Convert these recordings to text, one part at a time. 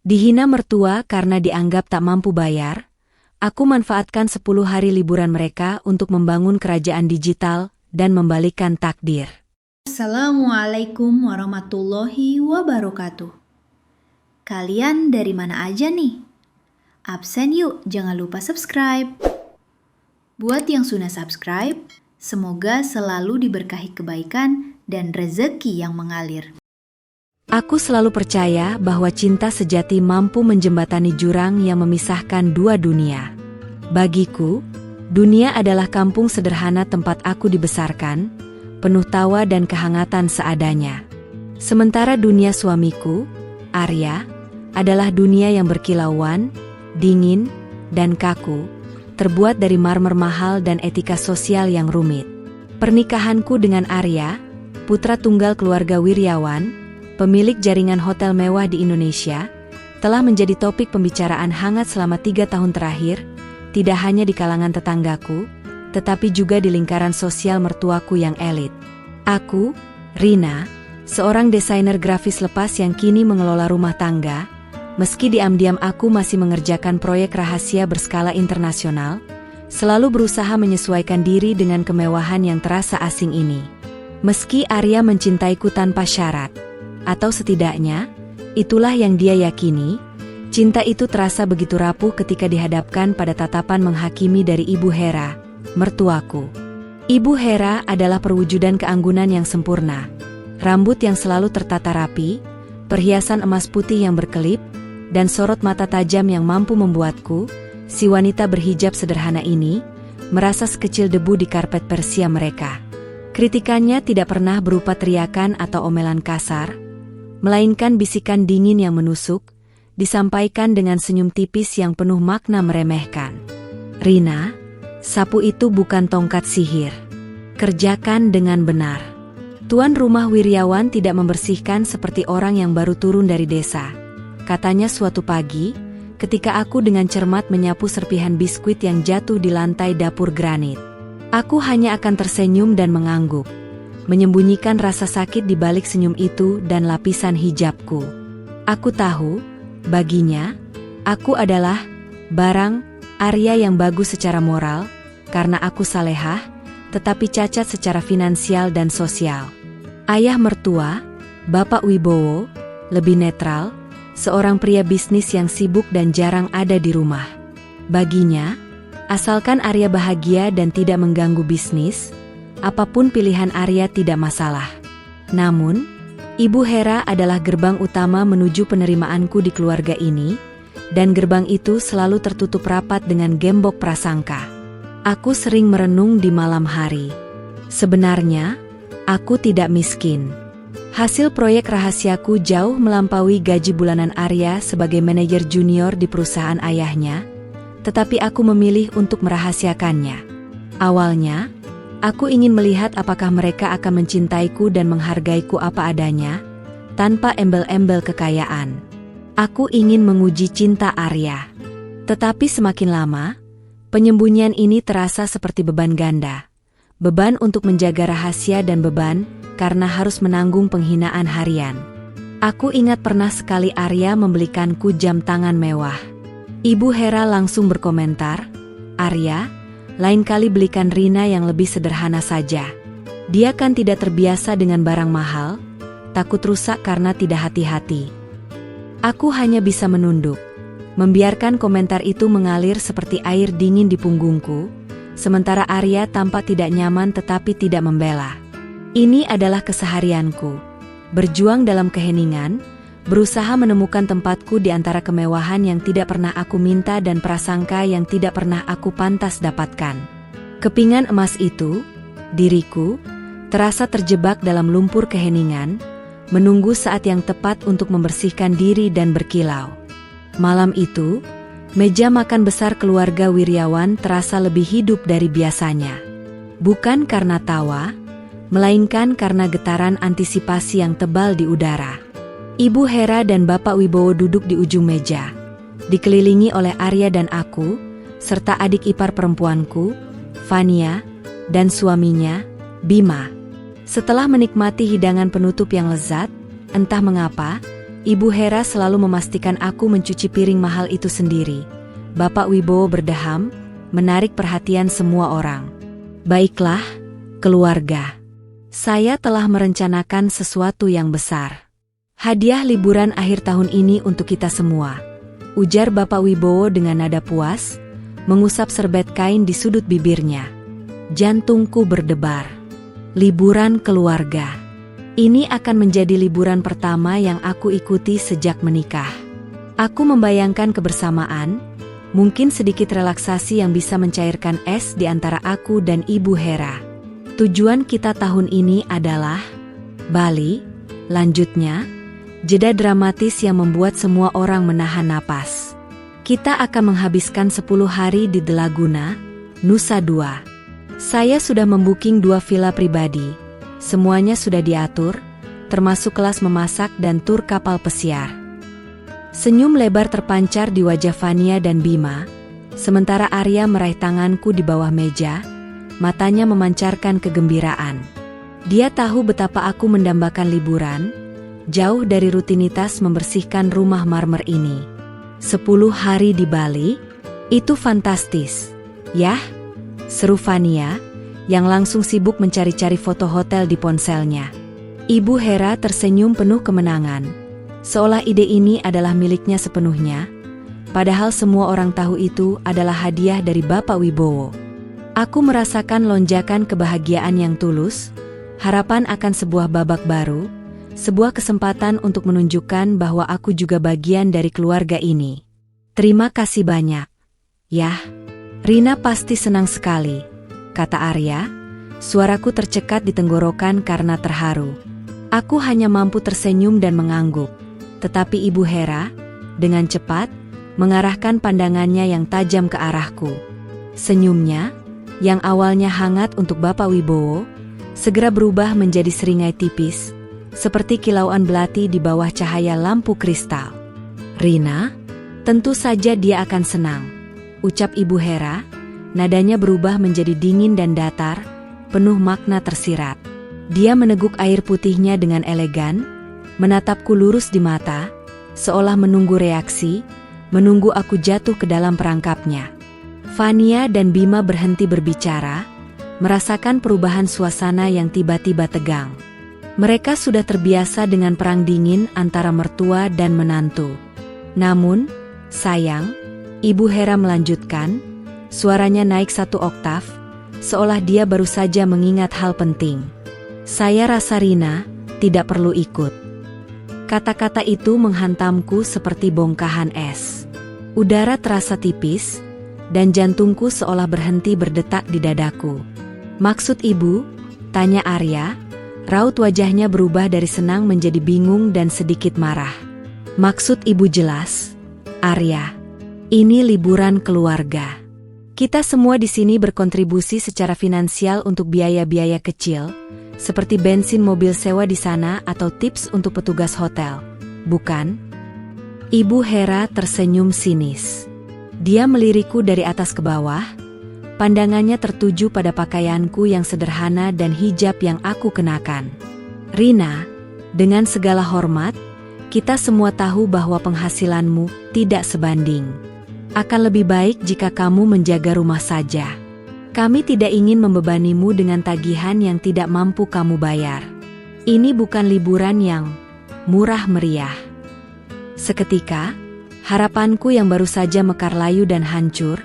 Dihina mertua karena dianggap tak mampu bayar, aku manfaatkan 10 hari liburan mereka untuk membangun kerajaan digital dan membalikkan takdir. Assalamualaikum warahmatullahi wabarakatuh. Kalian dari mana aja nih? Absen yuk, jangan lupa subscribe. Buat yang sudah subscribe, semoga selalu diberkahi kebaikan dan rezeki yang mengalir. Aku selalu percaya bahwa cinta sejati mampu menjembatani jurang yang memisahkan dua dunia. Bagiku, dunia adalah kampung sederhana tempat aku dibesarkan, penuh tawa dan kehangatan seadanya. Sementara dunia suamiku, Arya, adalah dunia yang berkilauan, dingin, dan kaku, terbuat dari marmer mahal dan etika sosial yang rumit. Pernikahanku dengan Arya, putra tunggal keluarga Wiryawan, pemilik jaringan hotel mewah di Indonesia, telah menjadi topik pembicaraan hangat selama 3 tahun terakhir, tidak hanya di kalangan tetanggaku, tetapi juga di lingkaran sosial mertuaku yang elit. Aku, Rina, seorang desainer grafis lepas yang kini mengelola rumah tangga, meski diam-diam aku masih mengerjakan proyek rahasia berskala internasional, selalu berusaha menyesuaikan diri dengan kemewahan yang terasa asing ini. Meski Arya mencintaiku tanpa syarat, atau setidaknya, itulah yang dia yakini, cinta itu terasa begitu rapuh ketika dihadapkan pada tatapan menghakimi dari Ibu Hera, mertuaku. Ibu Hera adalah perwujudan keanggunan yang sempurna. Rambut yang selalu tertata rapi, perhiasan emas putih yang berkelip, dan sorot mata tajam yang mampu membuatku, si wanita berhijab sederhana ini, merasa sekecil debu di karpet Persia mereka. Kritikannya tidak pernah berupa teriakan atau omelan kasar, melainkan bisikan dingin yang menusuk, disampaikan dengan senyum tipis yang penuh makna meremehkan. Rina, sapu itu bukan tongkat sihir. Kerjakan dengan benar. Tuan rumah Wiryawan tidak membersihkan seperti orang yang baru turun dari desa, katanya suatu pagi, ketika aku dengan cermat menyapu serpihan biskuit yang jatuh di lantai dapur granit. Aku hanya akan tersenyum dan mengangguk, menyembunyikan rasa sakit di balik senyum itu dan lapisan hijabku. Aku tahu, baginya, aku adalah barang Arya yang bagus secara moral, karena aku salehah, tetapi cacat secara finansial dan sosial. Ayah mertua, Bapak Wibowo, lebih netral, seorang pria bisnis yang sibuk dan jarang ada di rumah. Baginya, asalkan Arya bahagia dan tidak mengganggu bisnis, apapun pilihan Arya tidak masalah. Namun, Ibu Hera adalah gerbang utama menuju penerimaanku di keluarga ini, dan gerbang itu selalu tertutup rapat dengan gembok prasangka. Aku sering merenung di malam hari. Sebenarnya, aku tidak miskin. Hasil proyek rahasiaku jauh melampaui gaji bulanan Arya sebagai manajer junior di perusahaan ayahnya, tetapi aku memilih untuk merahasiakannya. Awalnya, aku ingin melihat apakah mereka akan mencintaiku dan menghargaiku apa adanya, tanpa embel-embel kekayaan. Aku ingin menguji cinta Arya. Tetapi semakin lama, penyembunyian ini terasa seperti beban ganda. Beban untuk menjaga rahasia dan beban, karena harus menanggung penghinaan harian. Aku ingat pernah sekali Arya membelikanku jam tangan mewah. Ibu Hera langsung berkomentar, "Arya, lain kali belikan Rina yang lebih sederhana saja. Dia kan tidak terbiasa dengan barang mahal, takut rusak karena tidak hati-hati." Aku hanya bisa menunduk, membiarkan komentar itu mengalir seperti air dingin di punggungku, sementara Arya tampak tidak nyaman tetapi tidak membela. Ini adalah keseharianku, berjuang dalam keheningan, berusaha menemukan tempatku di antara kemewahan yang tidak pernah aku minta dan prasangka yang tidak pernah aku pantas dapatkan. Kepingan emas itu, diriku, terasa terjebak dalam lumpur keheningan, menunggu saat yang tepat untuk membersihkan diri dan berkilau. Malam itu, meja makan besar keluarga Wiryawan terasa lebih hidup dari biasanya. Bukan karena tawa, melainkan karena getaran antisipasi yang tebal di udara. Ibu Hera dan Bapak Wibowo duduk di ujung meja, dikelilingi oleh Arya dan aku, serta adik ipar perempuanku, Fania, dan suaminya, Bima. Setelah menikmati hidangan penutup yang lezat, entah mengapa, Ibu Hera selalu memastikan aku mencuci piring mahal itu sendiri. Bapak Wibowo berdeham, menarik perhatian semua orang. Baiklah, keluarga. Saya telah merencanakan sesuatu yang besar. Hadiah liburan akhir tahun ini untuk kita semua, ujar Bapak Wibowo dengan nada puas, mengusap serbet kain di sudut bibirnya. Jantungku berdebar. Liburan keluarga. Ini akan menjadi liburan pertama yang aku ikuti sejak menikah. Aku membayangkan kebersamaan, mungkin sedikit relaksasi yang bisa mencairkan es di antara aku dan Ibu Hera. Tujuan kita tahun ini adalah Bali, lanjutnya, jeda dramatis yang membuat semua orang menahan napas. Kita akan menghabiskan 10 hari di The Laguna, Nusa Dua. Saya sudah membooking 2 villa pribadi. Semuanya sudah diatur, termasuk kelas memasak dan tur kapal pesiar. Senyum lebar terpancar di wajah Fania dan Bima, sementara Arya meraih tanganku di bawah meja, matanya memancarkan kegembiraan. Dia tahu betapa aku mendambakan liburan, jauh dari rutinitas membersihkan rumah marmer ini. 10 hari di Bali, itu fantastis. Yah, seru Fania, yang langsung sibuk mencari-cari foto hotel di ponselnya. Ibu Hera tersenyum penuh kemenangan, seolah ide ini adalah miliknya sepenuhnya, padahal semua orang tahu itu adalah hadiah dari Bapak Wibowo. Aku merasakan lonjakan kebahagiaan yang tulus, harapan akan sebuah babak baru, sebuah kesempatan untuk menunjukkan bahwa aku juga bagian dari keluarga ini. Terima kasih banyak. Yah, Rina pasti senang sekali, kata Arya. Suaraku tercekat di tenggorokan karena terharu. Aku hanya mampu tersenyum dan mengangguk. Tetapi Ibu Hera, dengan cepat, mengarahkan pandangannya yang tajam ke arahku. Senyumnya, yang awalnya hangat untuk Bapak Wibowo, segera berubah menjadi seringai tipis, seperti kilauan belati di bawah cahaya lampu kristal. Rina, tentu saja dia akan senang, ucap Ibu Hera. Nadanya berubah menjadi dingin dan datar, penuh makna tersirat. Dia meneguk air putihnya dengan elegan, menatapku lurus di mata, seolah menunggu reaksi, menunggu aku jatuh ke dalam perangkapnya. Fania dan Bima berhenti berbicara, merasakan perubahan suasana yang tiba-tiba tegang. Mereka sudah terbiasa dengan perang dingin antara mertua dan menantu. Namun, sayang, Ibu Hera melanjutkan, suaranya naik 1 oktav, seolah dia baru saja mengingat hal penting. Saya rasa Rina tidak perlu ikut. Kata-kata itu menghantamku seperti bongkahan es. Udara terasa tipis, dan jantungku seolah berhenti berdetak di dadaku. Maksud ibu? Tanya Arya. Raut wajahnya berubah dari senang menjadi bingung dan sedikit marah. Maksud ibu jelas, Arya. Ini liburan keluarga. Kita semua di sini berkontribusi secara finansial untuk biaya-biaya kecil, seperti bensin mobil sewa di sana atau tips untuk petugas hotel. Bukan? Ibu Hera tersenyum sinis. Dia melirikku dari atas ke bawah, pandangannya tertuju pada pakaianku yang sederhana dan hijab yang aku kenakan. Rina, dengan segala hormat, kita semua tahu bahwa penghasilanmu tidak sebanding. Akan lebih baik jika kamu menjaga rumah saja. Kami tidak ingin membebanimu dengan tagihan yang tidak mampu kamu bayar. Ini bukan liburan yang murah meriah. Seketika, harapanku yang baru saja mekar layu dan hancur,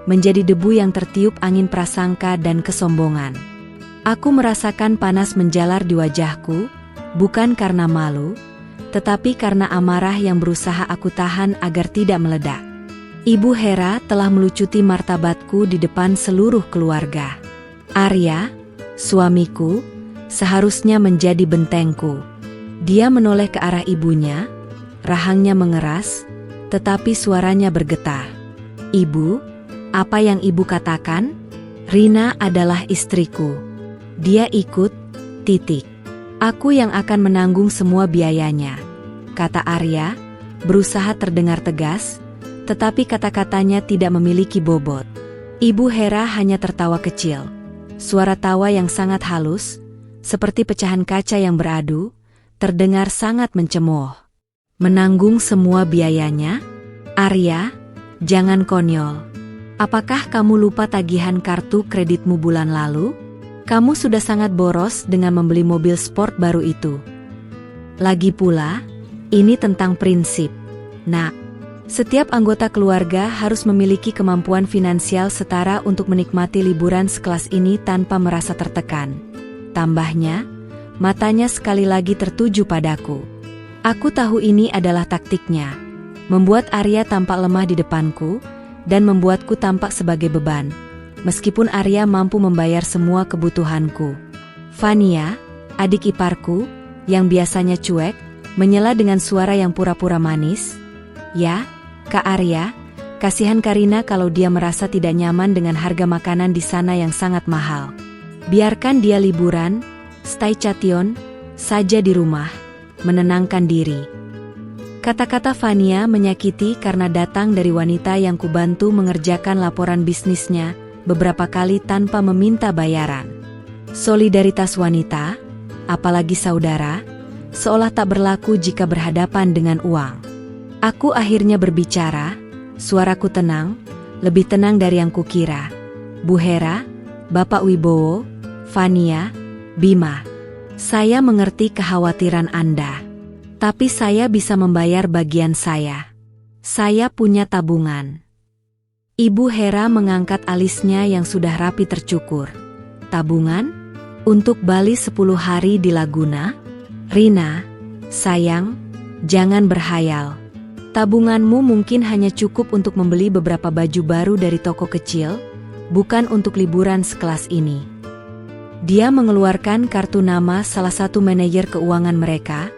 menjadi debu yang tertiup angin prasangka dan kesombongan. Aku merasakan panas menjalar di wajahku, bukan karena malu, tetapi karena amarah yang berusaha aku tahan agar tidak meledak. Ibu Hera telah melucuti martabatku di depan seluruh keluarga. Arya, suamiku, seharusnya menjadi bentengku. Dia menoleh ke arah ibunya, rahangnya mengeras, tetapi suaranya bergetar. Ibu, apa yang ibu katakan? Rina adalah istriku. Dia ikut, titik. Aku yang akan menanggung semua biayanya, kata Arya, berusaha terdengar tegas, tetapi kata-katanya tidak memiliki bobot. Ibu Hera hanya tertawa kecil. Suara tawa yang sangat halus, seperti pecahan kaca yang beradu, terdengar sangat mencemooh. Menanggung semua biayanya? Arya, jangan konyol. Apakah kamu lupa tagihan kartu kreditmu bulan lalu? Kamu sudah sangat boros dengan membeli mobil sport baru itu. Lagi pula, ini tentang prinsip. Nah, setiap anggota keluarga harus memiliki kemampuan finansial setara untuk menikmati liburan sekelas ini tanpa merasa tertekan. Tambahnya, matanya sekali lagi tertuju padaku. Aku tahu ini adalah taktiknya, membuat Arya tampak lemah di depanku, dan membuatku tampak sebagai beban, meskipun Arya mampu membayar semua kebutuhanku. Fania, adik iparku, yang biasanya cuek, menyela dengan suara yang pura-pura manis. Ya, Kak Arya, kasihan Karina kalau dia merasa tidak nyaman dengan harga makanan di sana yang sangat mahal. Biarkan dia liburan, stay cation, saja di rumah, menenangkan diri. Kata-kata Fania menyakiti karena datang dari wanita yang kubantu mengerjakan laporan bisnisnya beberapa kali tanpa meminta bayaran. Solidaritas wanita, apalagi saudara, seolah tak berlaku jika berhadapan dengan uang. Aku akhirnya berbicara, suaraku tenang, lebih tenang dari yang kukira. Bu Hera, Bapak Wibowo, Fania, Bima, saya mengerti kekhawatiran Anda. Tapi saya bisa membayar bagian saya. Saya punya tabungan. Ibu Hera mengangkat alisnya yang sudah rapi tercukur. Tabungan? Untuk Bali 10 hari di Laguna? Rina, sayang, jangan berhayal. Tabunganmu mungkin hanya cukup untuk membeli beberapa baju baru dari toko kecil, bukan untuk liburan sekelas ini. Dia mengeluarkan kartu nama salah satu manajer keuangan mereka,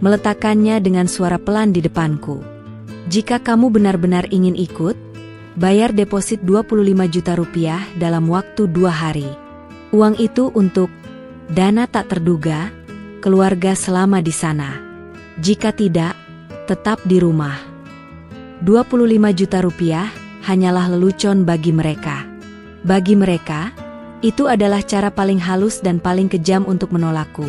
meletakkannya dengan suara pelan di depanku. Jika kamu benar-benar ingin ikut, bayar deposit 25 juta rupiah dalam waktu 2 hari. Uang itu untuk dana tak terduga, keluarga selama di sana. Jika tidak, tetap di rumah. 25 juta rupiah hanyalah lelucon bagi mereka. Bagi mereka, itu adalah cara paling halus dan paling kejam untuk menolakku.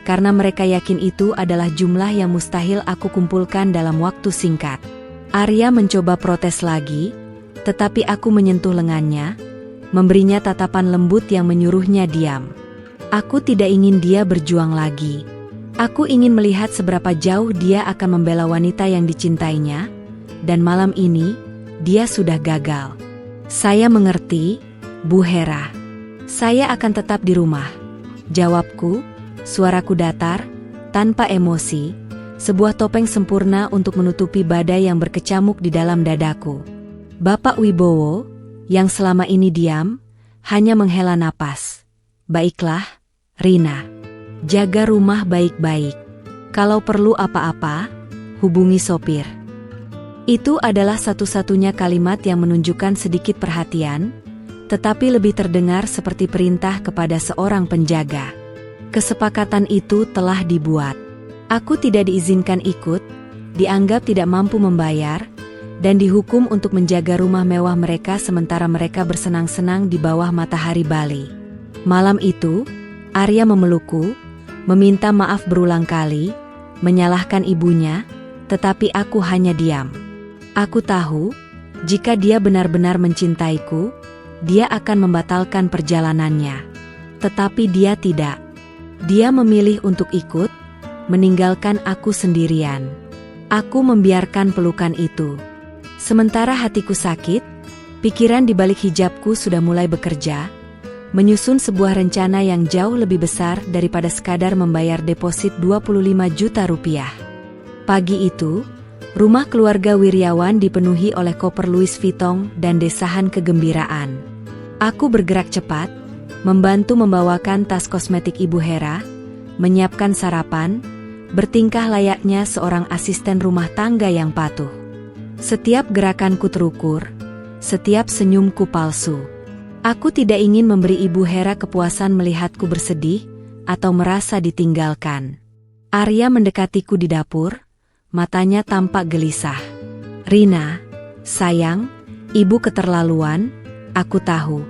Karena mereka yakin itu adalah jumlah yang mustahil aku kumpulkan dalam waktu singkat. Arya mencoba protes lagi, tetapi aku menyentuh lengannya, memberinya tatapan lembut yang menyuruhnya diam. Aku tidak ingin dia berjuang lagi. Aku ingin melihat seberapa jauh dia akan membela wanita yang dicintainya, dan malam ini, dia sudah gagal. Saya mengerti, Bu Hera. Saya akan tetap di rumah. Jawabku. Suaraku datar, tanpa emosi, sebuah topeng sempurna untuk menutupi badai yang berkecamuk di dalam dadaku. Bapak Wibowo, yang selama ini diam, hanya menghela napas. Baiklah, Rina. Jaga rumah baik-baik. Kalau perlu apa-apa, hubungi sopir. Itu adalah satu-satunya kalimat yang menunjukkan sedikit perhatian, tetapi lebih terdengar seperti perintah kepada seorang penjaga. Kesepakatan itu telah dibuat. Aku tidak diizinkan ikut, dianggap tidak mampu membayar, dan dihukum untuk menjaga rumah mewah mereka sementara mereka bersenang-senang di bawah matahari Bali. Malam itu, Arya memelukku, meminta maaf berulang kali, menyalahkan ibunya, tetapi aku hanya diam. Aku tahu, jika dia benar-benar mencintaiku, dia akan membatalkan perjalanannya. Tetapi dia tidak. Dia memilih untuk ikut, meninggalkan aku sendirian. Aku membiarkan pelukan itu. Sementara hatiku sakit, pikiran di balik hijabku sudah mulai bekerja, menyusun sebuah rencana yang jauh lebih besar daripada sekadar membayar deposit 25 juta rupiah. Pagi itu, rumah keluarga Wiryawan dipenuhi oleh koper Louis Vuitton dan desahan kegembiraan. Aku bergerak cepat, membantu membawakan tas kosmetik Ibu Hera, menyiapkan sarapan, bertingkah layaknya seorang asisten rumah tangga yang patuh. Setiap gerakanku terukur, setiap senyumku palsu. Aku tidak ingin memberi Ibu Hera kepuasan melihatku bersedih atau merasa ditinggalkan. Arya mendekatiku di dapur, matanya tampak gelisah. Rina, sayang, ibu keterlaluan, aku tahu.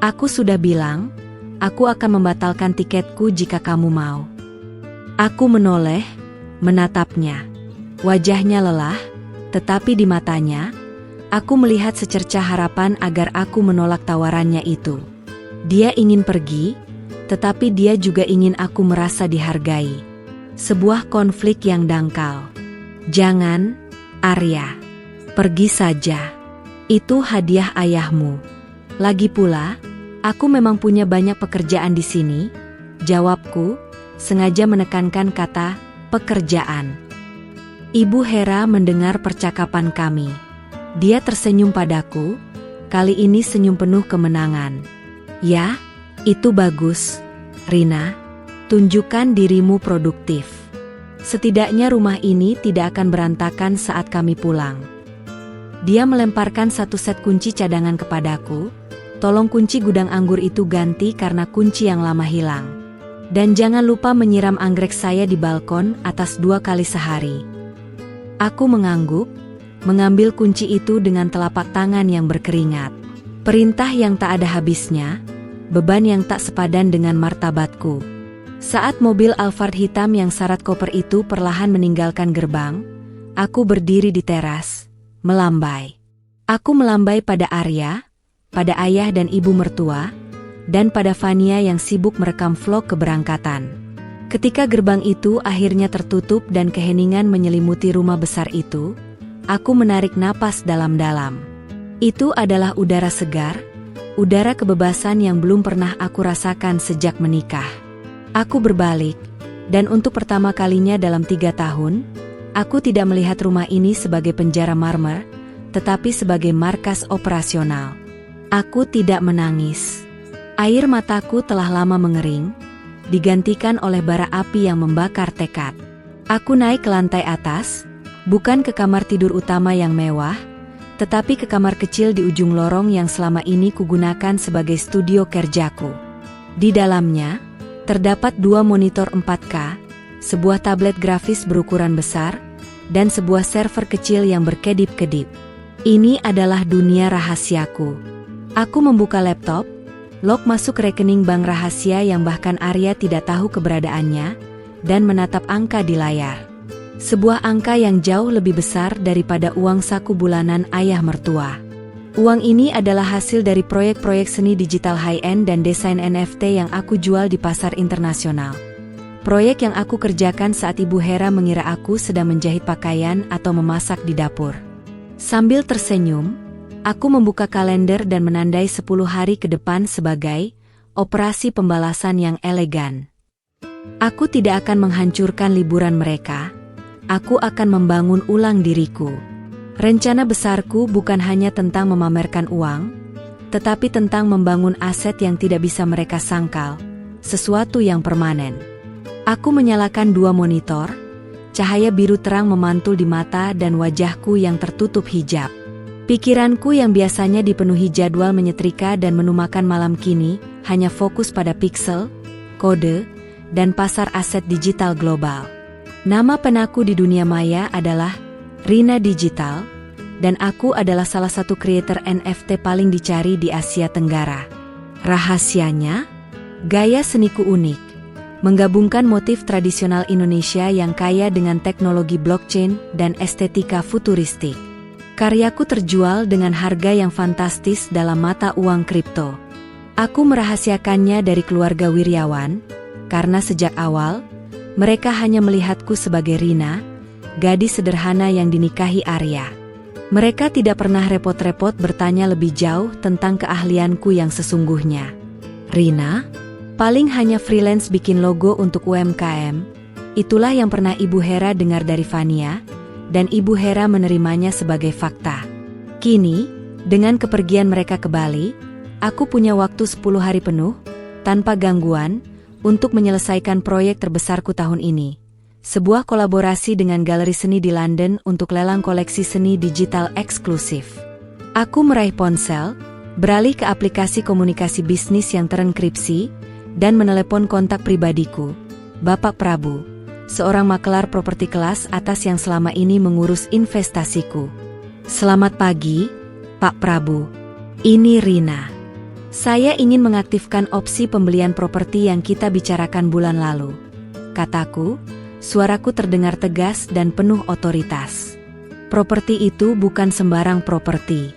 Aku sudah bilang, aku akan membatalkan tiketku jika kamu mau. Aku menoleh, menatapnya. Wajahnya lelah, tetapi di matanya, aku melihat secercah harapan agar aku menolak tawarannya itu. Dia ingin pergi, tetapi dia juga ingin aku merasa dihargai. Sebuah konflik yang dangkal. Jangan, Arya. Pergi saja. Itu hadiah ayahmu. Lagi pula, aku memang punya banyak pekerjaan di sini, jawabku, sengaja menekankan kata pekerjaan. Ibu Hera mendengar percakapan kami. Dia tersenyum padaku, kali ini senyum penuh kemenangan. Ya, itu bagus, Rina. Tunjukkan dirimu produktif. Setidaknya rumah ini tidak akan berantakan saat kami pulang. Dia melemparkan satu set kunci cadangan kepadaku. Tolong kunci gudang anggur itu ganti karena kunci yang lama hilang. Dan jangan lupa menyiram anggrek saya di balkon atas 2 kali sehari. Aku mengangguk, mengambil kunci itu dengan telapak tangan yang berkeringat. Perintah yang tak ada habisnya, beban yang tak sepadan dengan martabatku. Saat mobil Alphard hitam yang syarat koper itu perlahan meninggalkan gerbang, aku berdiri di teras, melambai. Aku melambai pada Arya, pada ayah dan ibu mertua, dan pada Fania yang sibuk merekam vlog keberangkatan. Ketika gerbang itu akhirnya tertutup dan keheningan menyelimuti rumah besar itu, aku menarik napas dalam-dalam. Itu adalah udara segar, udara kebebasan yang belum pernah aku rasakan sejak menikah. Aku berbalik, dan untuk pertama kalinya dalam 3 tahun, aku tidak melihat rumah ini sebagai penjara marmer, tetapi sebagai markas operasional. Aku tidak menangis. Air mataku telah lama mengering, digantikan oleh bara api yang membakar tekad. Aku naik ke lantai atas, bukan ke kamar tidur utama yang mewah, tetapi ke kamar kecil di ujung lorong yang selama ini kugunakan sebagai studio kerjaku. Di dalamnya, terdapat 2 monitor 4K, sebuah tablet grafis berukuran besar, dan sebuah server kecil yang berkedip-kedip. Ini adalah dunia rahasiaku. Aku membuka laptop, log masuk rekening bank rahasia yang bahkan Arya tidak tahu keberadaannya, dan menatap angka di layar. Sebuah angka yang jauh lebih besar daripada uang saku bulanan ayah mertua. Uang ini adalah hasil dari proyek-proyek seni digital high-end dan desain NFT yang aku jual di pasar internasional. Proyek yang aku kerjakan saat Ibu Hera mengira aku sedang menjahit pakaian atau memasak di dapur. Sambil tersenyum, aku membuka kalender dan menandai 10 hari ke depan sebagai operasi pembalasan yang elegan. Aku tidak akan menghancurkan liburan mereka, aku akan membangun ulang diriku. Rencana besarku bukan hanya tentang memamerkan uang, tetapi tentang membangun aset yang tidak bisa mereka sangkal, sesuatu yang permanen. Aku menyalakan 2 monitor, cahaya biru terang memantul di mata dan wajahku yang tertutup hijab. Pikiranku yang biasanya dipenuhi jadwal menyetrika dan menumakan malam kini, hanya fokus pada pixel, kode, dan pasar aset digital global. Nama penaku di dunia maya adalah Rina Digital, dan aku adalah salah satu creator NFT paling dicari di Asia Tenggara. Rahasianya, gaya seniku unik, menggabungkan motif tradisional Indonesia yang kaya dengan teknologi blockchain dan estetika futuristik. Karyaku terjual dengan harga yang fantastis dalam mata uang kripto. Aku merahasiakannya dari keluarga Wiryawan, karena sejak awal, mereka hanya melihatku sebagai Rina, gadis sederhana yang dinikahi Arya. Mereka tidak pernah repot-repot bertanya lebih jauh tentang keahlianku yang sesungguhnya. Rina, paling hanya freelance bikin logo untuk UMKM, itulah yang pernah Ibu Hera dengar dari Fania, dan Ibu Hera menerimanya sebagai fakta. Kini, dengan kepergian mereka ke Bali, aku punya waktu 10 hari penuh, tanpa gangguan, untuk menyelesaikan proyek terbesarku tahun ini. Sebuah kolaborasi dengan galeri seni di London untuk lelang koleksi seni digital eksklusif. Aku meraih ponsel, beralih ke aplikasi komunikasi bisnis yang terenkripsi, dan menelepon kontak pribadiku, Bapak Prabu, seorang makelar properti kelas atas yang selama ini mengurus investasiku. Selamat pagi, Pak Prabu. Ini Rina. Saya ingin mengaktifkan opsi pembelian properti yang kita bicarakan bulan lalu, kataku, Suaraku terdengar tegas dan penuh otoritas. Properti itu bukan sembarang properti.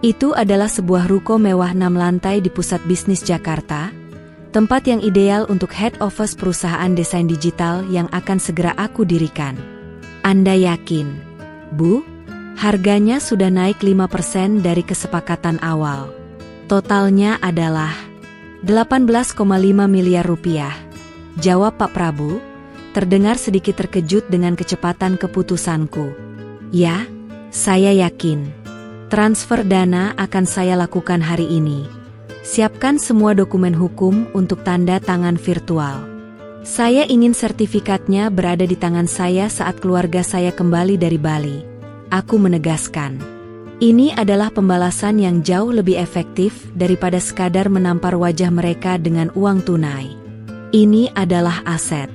Itu adalah sebuah ruko mewah 6 lantai di pusat bisnis Jakarta, tempat yang ideal untuk head office perusahaan desain digital yang akan segera aku dirikan. Anda yakin, Bu? Harganya sudah naik 5% dari kesepakatan awal. Totalnya adalah 18,5 miliar rupiah. Jawab Pak Prabu, terdengar sedikit terkejut dengan kecepatan keputusanku. Ya, saya yakin. Transfer dana akan saya lakukan hari ini. Siapkan semua dokumen hukum untuk tanda tangan virtual. Saya ingin sertifikatnya berada di tangan saya saat keluarga saya kembali dari Bali. Aku menegaskan. Ini adalah pembalasan yang jauh lebih efektif daripada sekadar menampar wajah mereka dengan uang tunai. Ini adalah aset.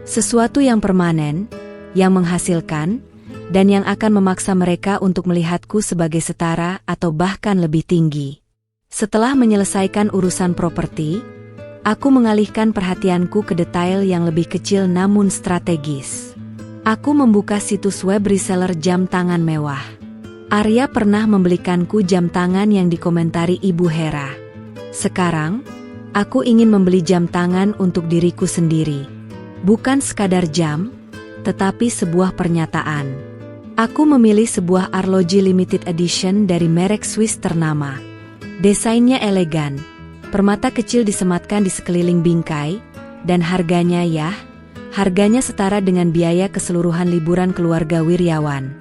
Sesuatu yang permanen, yang menghasilkan, dan yang akan memaksa mereka untuk melihatku sebagai setara atau bahkan lebih tinggi. Setelah menyelesaikan urusan properti, aku mengalihkan perhatianku ke detail yang lebih kecil namun strategis. Aku membuka situs web reseller jam tangan mewah. Arya pernah membelikanku jam tangan yang dikomentari Ibu Hera. Sekarang, aku ingin membeli jam tangan untuk diriku sendiri. Bukan sekadar jam, tetapi sebuah pernyataan. Aku memilih sebuah arloji limited edition dari merek Swiss ternama. Desainnya elegan, permata kecil disematkan di sekeliling bingkai, dan harganya setara dengan biaya keseluruhan liburan keluarga Wiryawan.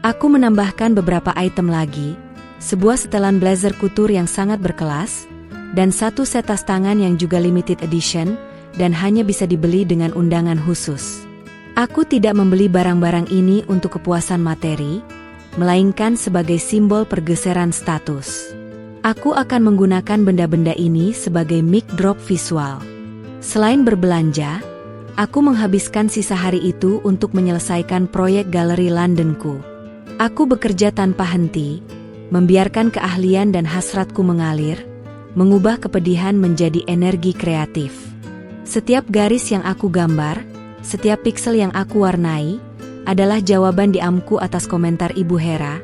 Aku menambahkan beberapa item lagi, sebuah setelan blazer kutur yang sangat berkelas, dan satu set tas tangan yang juga limited edition, dan hanya bisa dibeli dengan undangan khusus. Aku tidak membeli barang-barang ini untuk kepuasan materi, melainkan sebagai simbol pergeseran status. Aku akan menggunakan benda-benda ini sebagai mic drop visual. Selain berbelanja, aku menghabiskan sisa hari itu untuk menyelesaikan proyek galeri Londonku. Aku bekerja tanpa henti, membiarkan keahlian dan hasratku mengalir, mengubah kepedihan menjadi energi kreatif. Setiap garis yang aku gambar, setiap piksel yang aku warnai, adalah jawaban diamku atas komentar Ibu Hera.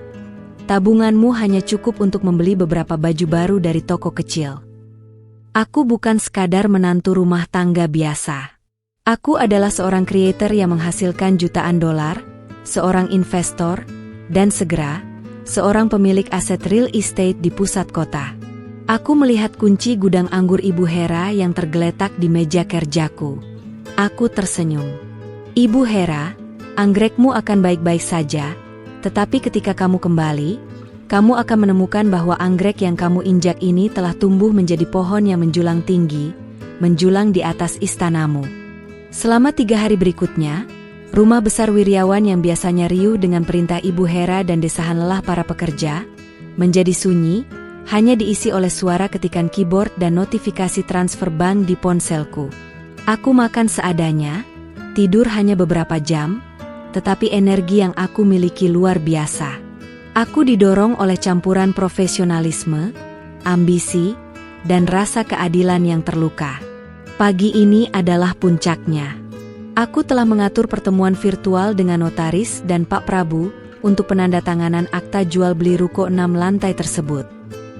Tabunganmu hanya cukup untuk membeli beberapa baju baru dari toko kecil. Aku bukan sekadar menantu rumah tangga biasa. Aku adalah seorang kreator yang menghasilkan jutaan dolar, seorang investor, dan segera, seorang pemilik aset real estate di pusat kota. Aku melihat kunci gudang anggur Ibu Hera yang tergeletak di meja kerjaku. Aku tersenyum. Ibu Hera, anggrekmu akan baik-baik saja, tetapi ketika kamu kembali, kamu akan menemukan bahwa anggrek yang kamu injak ini telah tumbuh menjadi pohon yang menjulang tinggi, menjulang di atas istanamu. Selama 3 hari berikutnya, rumah besar Wiryawan yang biasanya riuh dengan perintah Ibu Hera dan desahan lelah para pekerja, menjadi sunyi, hanya diisi oleh suara ketikan keyboard dan notifikasi transfer bank di ponselku. Aku makan seadanya, tidur hanya beberapa jam, tetapi energi yang aku miliki luar biasa. Aku didorong oleh campuran profesionalisme, ambisi, dan rasa keadilan yang terluka. Pagi ini adalah puncaknya. Aku telah mengatur pertemuan virtual dengan notaris dan Pak Prabu untuk penandatanganan akta jual beli ruko 6 lantai tersebut.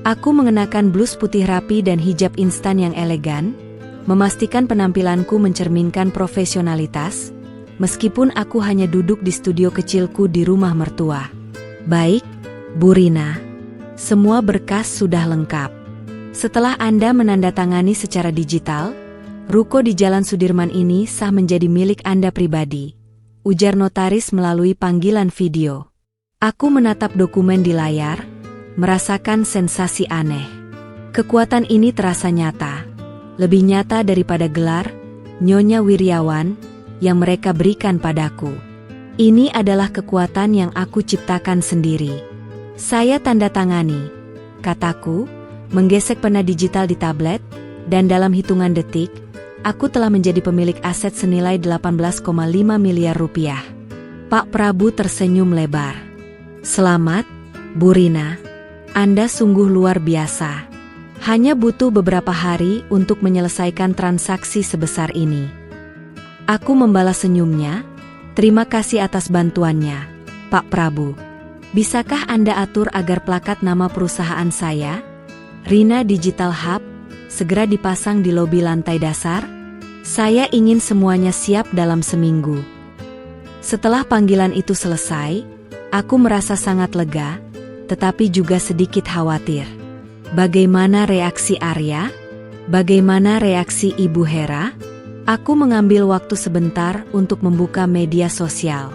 Aku mengenakan blus putih rapi dan hijab instan yang elegan, memastikan penampilanku mencerminkan profesionalitas, meskipun aku hanya duduk di studio kecilku di rumah mertua. Baik, Bu Rina. Semua berkas sudah lengkap. Setelah Anda menandatangani secara digital, ruko di Jalan Sudirman ini sah menjadi milik Anda pribadi, ujar notaris melalui panggilan video. Aku menatap dokumen di layar, merasakan sensasi aneh. Kekuatan ini terasa nyata, lebih nyata daripada gelar Nyonya Wiryawan yang mereka berikan padaku. Ini adalah kekuatan yang aku ciptakan sendiri. Saya tanda tangani, kataku, menggesek pena digital di tablet, dan dalam hitungan detik, aku telah menjadi pemilik aset senilai 18,5 miliar rupiah. Pak Prabu tersenyum lebar. Selamat, Bu Rina. Anda sungguh luar biasa. Hanya butuh beberapa hari untuk menyelesaikan transaksi sebesar ini. Aku membalas senyumnya, Terima kasih atas bantuannya, Pak Prabu. Bisakah Anda atur agar plakat nama perusahaan saya, Rina Digital Hub, segera dipasang di lobi lantai dasar? Saya ingin semuanya siap dalam seminggu. Setelah panggilan itu selesai, aku merasa sangat lega, tetapi juga sedikit khawatir. Bagaimana reaksi Arya? Bagaimana reaksi Ibu Hera? Aku mengambil waktu sebentar untuk membuka media sosial.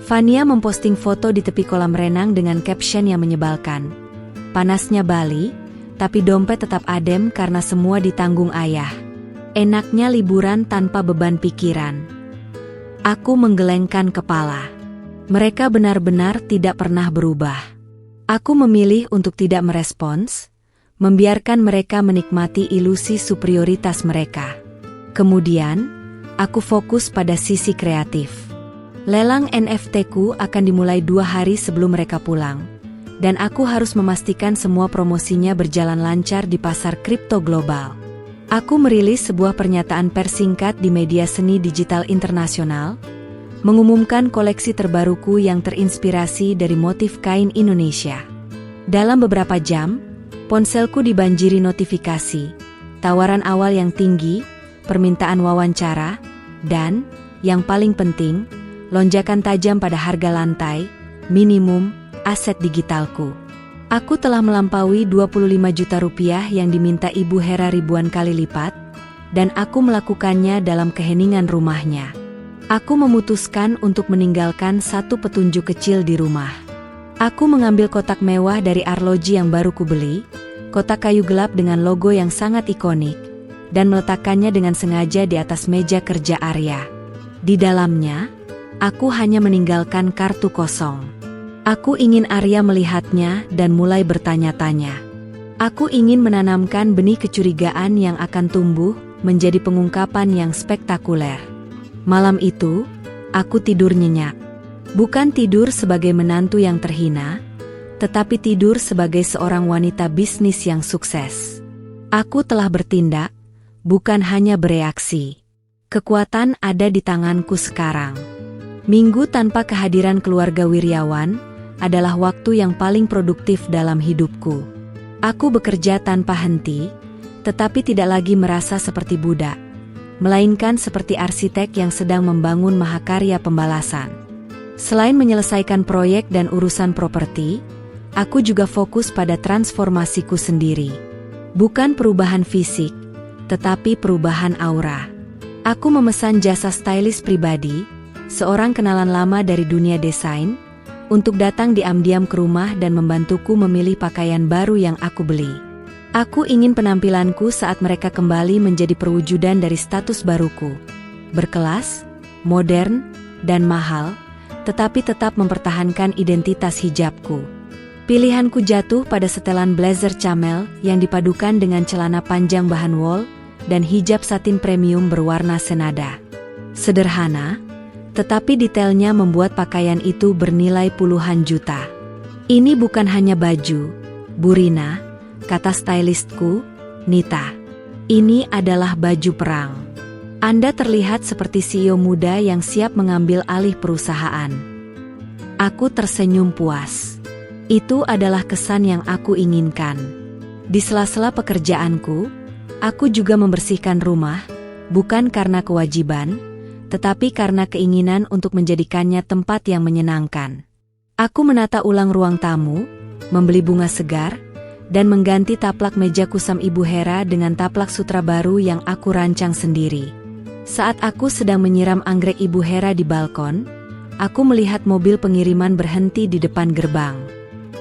Fania memposting foto di tepi kolam renang dengan caption yang menyebalkan. Panasnya Bali, tapi dompet tetap adem karena semua ditanggung ayah. Enaknya liburan tanpa beban pikiran. Aku menggelengkan kepala. Mereka benar-benar tidak pernah berubah. Aku memilih untuk tidak merespons, membiarkan mereka menikmati ilusi superioritas mereka. Kemudian, aku fokus pada sisi kreatif. Lelang NFT-ku akan dimulai 2 hari sebelum mereka pulang, dan aku harus memastikan semua promosinya berjalan lancar di pasar kripto global. Aku merilis sebuah pernyataan pers singkat di media seni digital internasional, mengumumkan koleksi terbaruku yang terinspirasi dari motif kain Indonesia. Dalam beberapa jam, ponselku dibanjiri notifikasi, tawaran awal yang tinggi, permintaan wawancara, dan, yang paling penting, lonjakan tajam pada harga lantai, minimum, aset digitalku. Aku telah melampaui 25 juta rupiah yang diminta Ibu Hera ribuan kali lipat, dan aku melakukannya dalam keheningan rumahnya. Aku memutuskan untuk meninggalkan satu petunjuk kecil di rumah. Aku mengambil kotak mewah dari arloji yang baru kubeli, kotak kayu gelap dengan logo yang sangat ikonik, dan meletakkannya dengan sengaja di atas meja kerja Arya. Di dalamnya, aku hanya meninggalkan kartu kosong. Aku ingin Arya melihatnya dan mulai bertanya-tanya. Aku ingin menanamkan benih kecurigaan yang akan tumbuh menjadi pengungkapan yang spektakuler. Malam itu, aku tidur nyenyak. Bukan tidur sebagai menantu yang terhina, tetapi tidur sebagai seorang wanita bisnis yang sukses. Aku telah bertindak, bukan hanya bereaksi. Kekuatan ada di tanganku sekarang. Minggu tanpa kehadiran keluarga Wiryawan adalah waktu yang paling produktif dalam hidupku. Aku bekerja tanpa henti, tetapi tidak lagi merasa seperti budak, melainkan seperti arsitek yang sedang membangun mahakarya pembalasan. Selain menyelesaikan proyek dan urusan properti, aku juga fokus pada transformasiku sendiri. Bukan perubahan fisik, tetapi perubahan aura. Aku memesan jasa stylist pribadi, seorang kenalan lama dari dunia desain, untuk datang diam-diam ke rumah dan membantuku memilih pakaian baru yang aku beli. Aku ingin penampilanku saat mereka kembali menjadi perwujudan dari status baruku. Berkelas, modern, dan mahal, tetapi tetap mempertahankan identitas hijabku. Pilihanku jatuh pada setelan blazer camel yang dipadukan dengan celana panjang bahan wol dan hijab satin premium berwarna senada. Sederhana, tetapi detailnya membuat pakaian itu bernilai puluhan juta. Ini bukan hanya baju, Bu Rina, kata stylistku, Nita. Ini adalah baju perang. Anda terlihat seperti CEO muda yang siap mengambil alih perusahaan. Aku tersenyum puas. Itu adalah kesan yang aku inginkan. Di sela-sela pekerjaanku, aku juga membersihkan rumah, bukan karena kewajiban, tetapi karena keinginan untuk menjadikannya tempat yang menyenangkan. Aku menata ulang ruang tamu, membeli bunga segar, dan mengganti taplak meja kusam Ibu Hera dengan taplak sutra baru yang aku rancang sendiri. Saat aku sedang menyiram anggrek Ibu Hera di balkon, aku melihat mobil pengiriman berhenti di depan gerbang.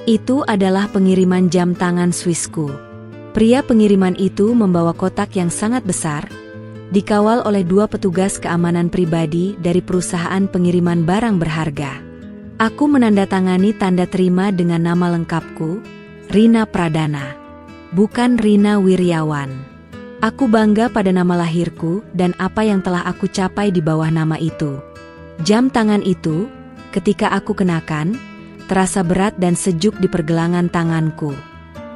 Itu adalah pengiriman jam tangan Swissku. Pria pengiriman itu membawa kotak yang sangat besar, dikawal oleh 2 petugas keamanan pribadi dari perusahaan pengiriman barang berharga. Aku menandatangani tanda terima dengan nama lengkapku, Rina Pradana. Bukan Rina Wiryawan. Aku bangga pada nama lahirku dan apa yang telah aku capai di bawah nama itu. Jam tangan itu, ketika aku kenakan, terasa berat dan sejuk di pergelangan tanganku.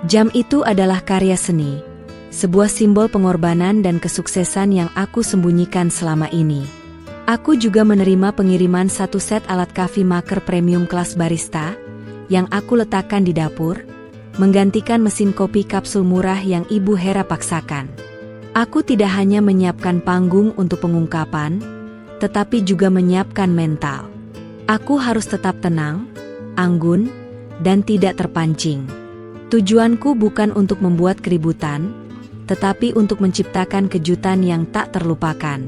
Jam itu adalah karya seni, sebuah simbol pengorbanan dan kesuksesan yang aku sembunyikan selama ini. Aku juga menerima pengiriman satu set alat coffee maker premium kelas barista yang aku letakkan di dapur, menggantikan mesin kopi kapsul murah yang Ibu Hera paksakan. Aku tidak hanya menyiapkan panggung untuk pengungkapan, tetapi juga menyiapkan mental. Aku harus tetap tenang, anggun, dan tidak terpancing. Tujuanku bukan untuk membuat keributan, tetapi untuk menciptakan kejutan yang tak terlupakan.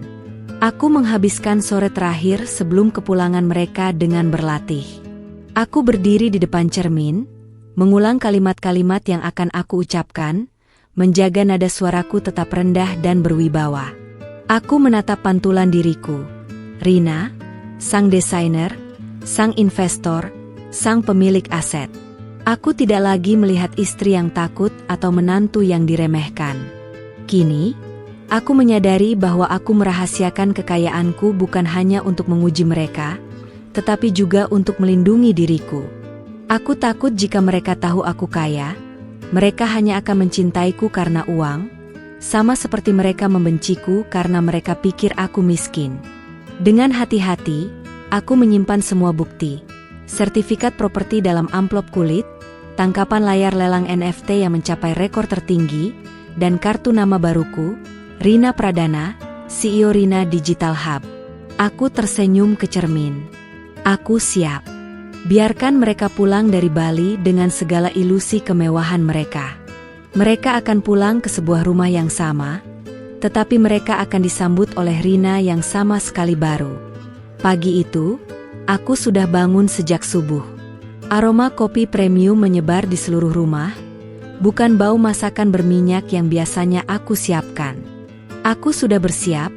Aku menghabiskan sore terakhir sebelum kepulangan mereka dengan berlatih. Aku berdiri di depan cermin, mengulang kalimat-kalimat yang akan aku ucapkan, menjaga nada suaraku tetap rendah dan berwibawa. Aku menatap pantulan diriku. Rina, sang desainer, sang investor, sang pemilik aset. Aku tidak lagi melihat istri yang takut atau menantu yang diremehkan. Kini, aku menyadari bahwa aku merahasiakan kekayaanku bukan hanya untuk menguji mereka, tetapi juga untuk melindungi diriku. Aku takut jika mereka tahu aku kaya, mereka hanya akan mencintaiku karena uang, sama seperti mereka membenciku karena mereka pikir aku miskin. Dengan hati-hati, aku menyimpan semua bukti, sertifikat properti dalam amplop kulit, tangkapan layar lelang NFT yang mencapai rekor tertinggi, dan kartu nama baruku, Rina Pradana, CEO Rina Digital Hub. Aku tersenyum ke cermin. Aku siap. Biarkan mereka pulang dari Bali dengan segala ilusi kemewahan mereka. Mereka akan pulang ke sebuah rumah yang sama, tetapi mereka akan disambut oleh Rina yang sama sekali baru. Pagi itu, aku sudah bangun sejak subuh. Aroma kopi premium menyebar di seluruh rumah, bukan bau masakan berminyak yang biasanya aku siapkan. Aku sudah bersiap,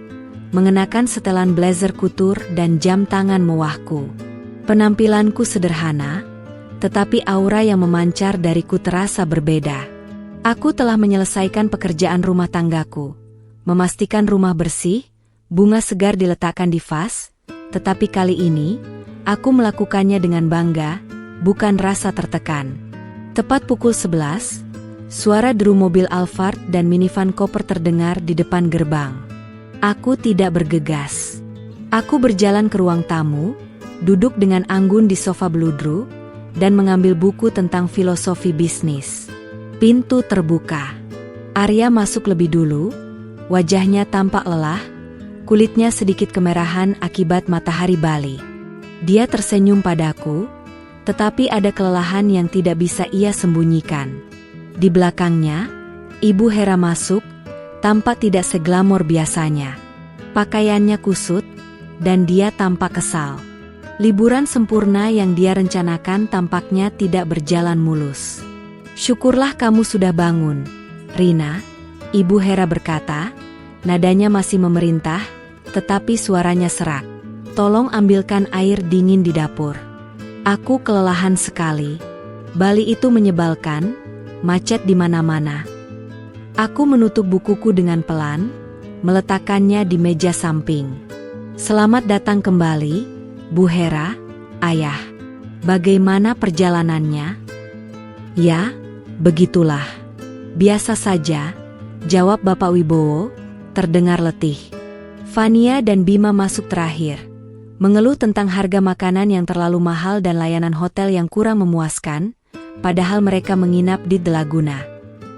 mengenakan setelan blazer kutur dan jam tangan mewahku. Penampilanku sederhana, tetapi aura yang memancar dariku terasa berbeda. Aku telah menyelesaikan pekerjaan rumah tanggaku, memastikan rumah bersih, bunga segar diletakkan di vas, tetapi kali ini, aku melakukannya dengan bangga, bukan rasa tertekan. Tepat pukul 11, suara deru mobil Alphard dan minivan koper terdengar di depan gerbang. Aku tidak bergegas. Aku berjalan ke ruang tamu, duduk dengan anggun di sofa bludru, dan mengambil buku tentang filosofi bisnis. Pintu terbuka. Arya masuk lebih dulu, wajahnya tampak lelah, kulitnya sedikit kemerahan akibat matahari Bali. Dia tersenyum padaku, tetapi ada kelelahan yang tidak bisa ia sembunyikan. Di belakangnya, Ibu Hera masuk, tampak tidak seglamor biasanya. Pakaiannya kusut, dan dia tampak kesal. Liburan sempurna yang dia rencanakan tampaknya tidak berjalan mulus. "Syukurlah kamu sudah bangun, Rina," Ibu Hera berkata, nadanya masih memerintah, tetapi suaranya serak. "Tolong ambilkan air dingin di dapur. Aku kelelahan sekali. Bali itu menyebalkan, macet di mana-mana." Aku menutup bukuku dengan pelan, meletakkannya di meja samping. "Selamat datang kembali, Bu Hera, Ayah. Bagaimana perjalanannya?" "Ya, begitulah. Biasa saja," jawab Bapak Wibowo, terdengar letih. Fania dan Bima masuk terakhir, mengeluh tentang harga makanan yang terlalu mahal dan layanan hotel yang kurang memuaskan, padahal mereka menginap di The Laguna.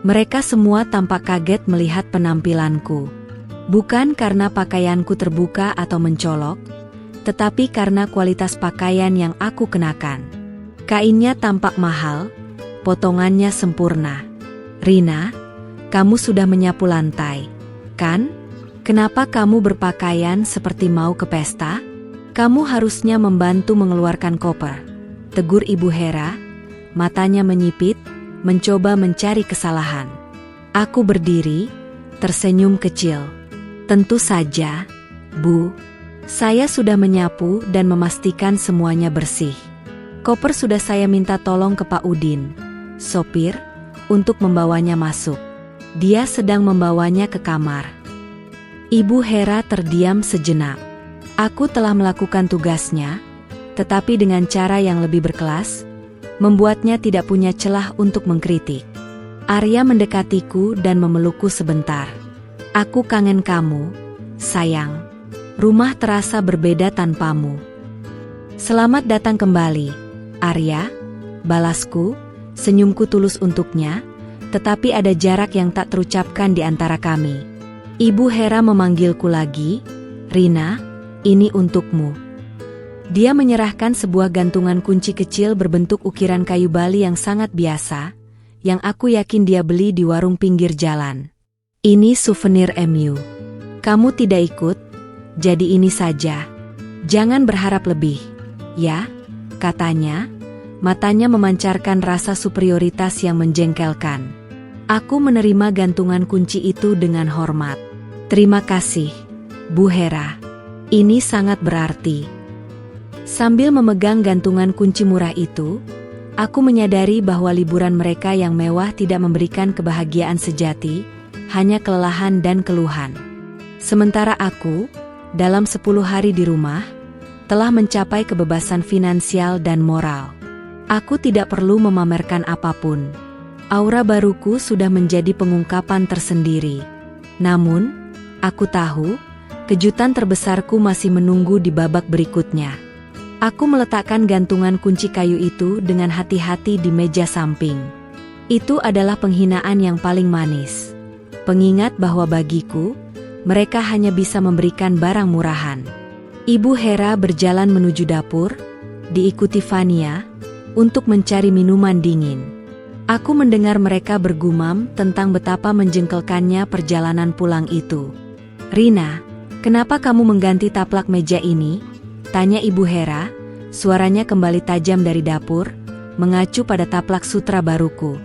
Mereka semua tampak kaget melihat penampilanku. Bukan karena pakaianku terbuka atau mencolok, tetapi karena kualitas pakaian yang aku kenakan. Kainnya tampak mahal, potongannya sempurna. "Rina, kamu sudah menyapu lantai, kan? Kenapa kamu berpakaian seperti mau ke pesta? Kamu harusnya membantu mengeluarkan koper," tegur Ibu Hera. Matanya menyipit, mencoba mencari kesalahan. Aku berdiri, tersenyum kecil. "Tentu saja, Bu. Saya sudah menyapu dan memastikan semuanya bersih. Koper sudah saya minta tolong ke Pak Udin, sopir, untuk membawanya masuk. Dia sedang membawanya ke kamar." Ibu Hera terdiam sejenak. Aku telah melakukan tugasnya, tetapi dengan cara yang lebih berkelas, membuatnya tidak punya celah untuk mengkritik. Arya mendekatiku dan memelukku sebentar. "Aku kangen kamu, sayang. Rumah terasa berbeda tanpamu. Selamat datang kembali, Arya, balasku, senyumku tulus untuknya, tetapi ada jarak yang tak terucapkan di antara kami. Ibu Hera memanggilku lagi, Rina, ini untukmu. Dia menyerahkan sebuah gantungan kunci kecil berbentuk ukiran kayu Bali yang sangat biasa, yang aku yakin dia beli di warung pinggir jalan. Ini souvenir MU. Kamu tidak ikut, jadi ini saja. Jangan berharap lebih. Ya, katanya, matanya memancarkan rasa superioritas yang menjengkelkan. Aku menerima gantungan kunci itu dengan hormat. Terima kasih, Bu Hera. Ini sangat berarti. Sambil memegang gantungan kunci murah itu, aku menyadari bahwa liburan mereka yang mewah tidak memberikan kebahagiaan sejati, hanya kelelahan dan keluhan. Sementara aku, dalam 10 hari di rumah, telah mencapai kebebasan finansial dan moral. Aku tidak perlu memamerkan apapun. Aura baruku sudah menjadi pengungkapan tersendiri. Namun, aku tahu, kejutan terbesarku masih menunggu di babak berikutnya. Aku meletakkan gantungan kunci kayu itu dengan hati-hati di meja samping. Itu adalah penghinaan yang paling manis. Pengingat bahwa bagiku, mereka hanya bisa memberikan barang murahan. Ibu Hera berjalan menuju dapur, diikuti Vania, untuk mencari minuman dingin. Aku mendengar mereka bergumam tentang betapa menjengkelkannya perjalanan pulang itu. Rina, kenapa kamu mengganti taplak meja ini? Tanya Ibu Hera, suaranya kembali tajam dari dapur, mengacu pada taplak sutra baruku.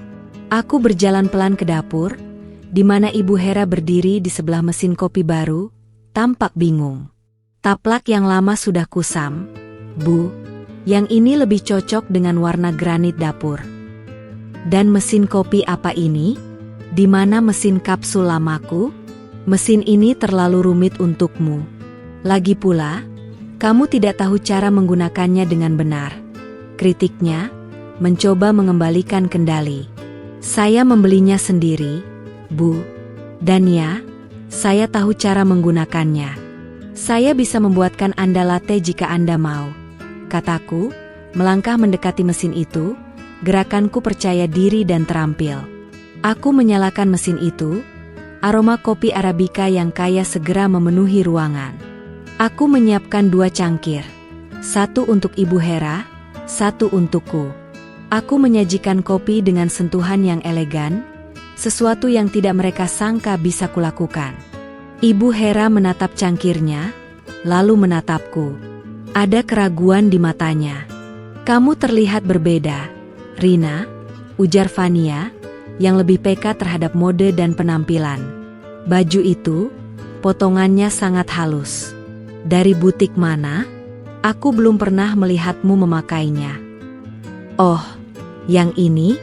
Aku berjalan pelan ke dapur, di mana Ibu Hera berdiri di sebelah mesin kopi baru, tampak bingung. Taplak yang lama sudah kusam, Bu. Yang ini lebih cocok dengan warna granit dapur. Dan mesin kopi apa ini? Di mana mesin kapsul lamaku? Mesin ini terlalu rumit untukmu. Lagi pula, kamu tidak tahu cara menggunakannya dengan benar. Kritiknya, mencoba mengembalikan kendali. Saya membelinya sendiri, Bu. Dan ya, saya tahu cara menggunakannya. Saya bisa membuatkan Anda latte jika Anda mau, kataku, melangkah mendekati mesin itu, gerakanku percaya diri dan terampil. Aku menyalakan mesin itu, aroma kopi Arabica yang kaya segera memenuhi ruangan. Aku menyiapkan 2 cangkir, 1 untuk Ibu Hera, 1 untukku. Aku menyajikan kopi dengan sentuhan yang elegan, sesuatu yang tidak mereka sangka bisa kulakukan. Ibu Hera menatap cangkirnya, lalu menatapku. Ada keraguan di matanya. Kamu terlihat berbeda, Rina, ujar Vania, yang lebih peka terhadap mode dan penampilan. Baju itu, potongannya sangat halus. Dari butik mana? Aku belum pernah melihatmu memakainya. Oh, yang ini?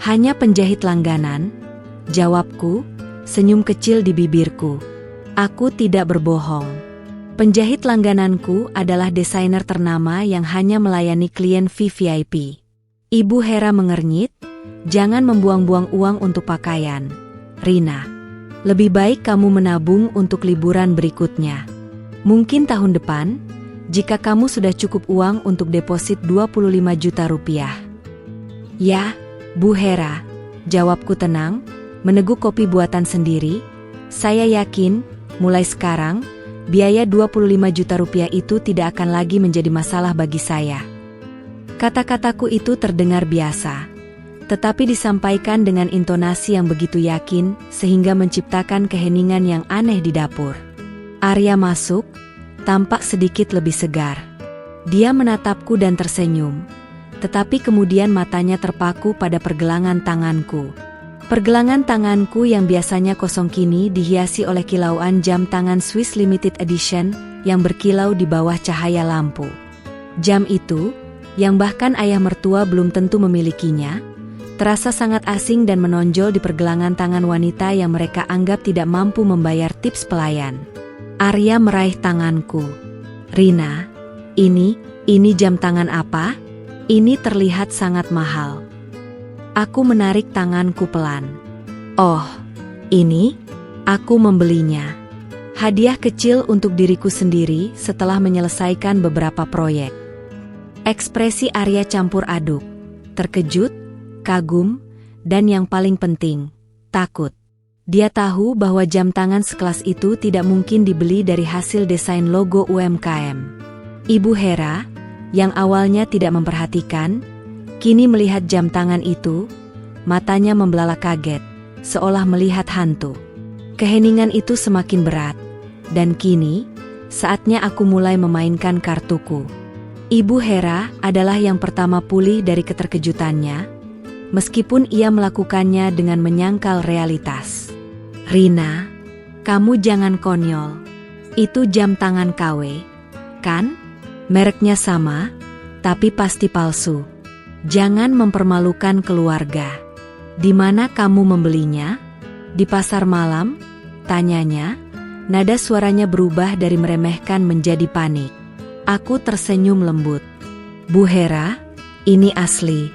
Hanya penjahit langganan, jawabku, senyum kecil di bibirku. Aku tidak berbohong. Penjahit langgananku adalah desainer ternama yang hanya melayani klien VVIP. Ibu Hera mengernyit, jangan membuang-buang uang untuk pakaian, Rina. Lebih baik kamu menabung untuk liburan berikutnya. Mungkin tahun depan, jika kamu sudah cukup uang untuk deposit 25 juta rupiah. Ya, Bu Hera, jawabku tenang, meneguk kopi buatan sendiri. Saya yakin, mulai sekarang, biaya 25 juta rupiah itu tidak akan lagi menjadi masalah bagi saya. Kata-kataku itu terdengar biasa, tetapi disampaikan dengan intonasi yang begitu yakin sehingga menciptakan keheningan yang aneh di dapur. Arya masuk, tampak sedikit lebih segar. Dia menatapku dan tersenyum, tetapi kemudian matanya terpaku pada pergelangan tanganku. Pergelangan tanganku yang biasanya kosong kini dihiasi oleh kilauan jam tangan Swiss Limited Edition yang berkilau di bawah cahaya lampu. Jam itu, yang bahkan ayah mertua belum tentu memilikinya, terasa sangat asing dan menonjol di pergelangan tangan wanita yang mereka anggap tidak mampu membayar tips pelayan. Arya meraih tanganku. Rina, ini jam tangan apa? Ini terlihat sangat mahal. Aku menarik tanganku pelan. Oh, ini? Aku membelinya. Hadiah kecil untuk diriku sendiri setelah menyelesaikan beberapa proyek. Ekspresi Arya campur aduk, terkejut, kagum, dan yang paling penting, takut. Dia tahu bahwa jam tangan sekelas itu tidak mungkin dibeli dari hasil desain logo UMKM. Ibu Hera, yang awalnya tidak memperhatikan, kini melihat jam tangan itu, matanya membelalak kaget, seolah melihat hantu. Keheningan itu semakin berat, dan kini, saatnya aku mulai memainkan kartuku. Ibu Hera adalah yang pertama pulih dari keterkejutannya, meskipun ia melakukannya dengan menyangkal realitas. Rina, kamu jangan konyol. Itu jam tangan KW, kan? Mereknya sama, tapi pasti palsu. Jangan mempermalukan keluarga. Di mana kamu membelinya? Di pasar malam? Tanyanya. Nada suaranya berubah dari meremehkan menjadi panik. Aku tersenyum lembut. Bu Hera, ini asli.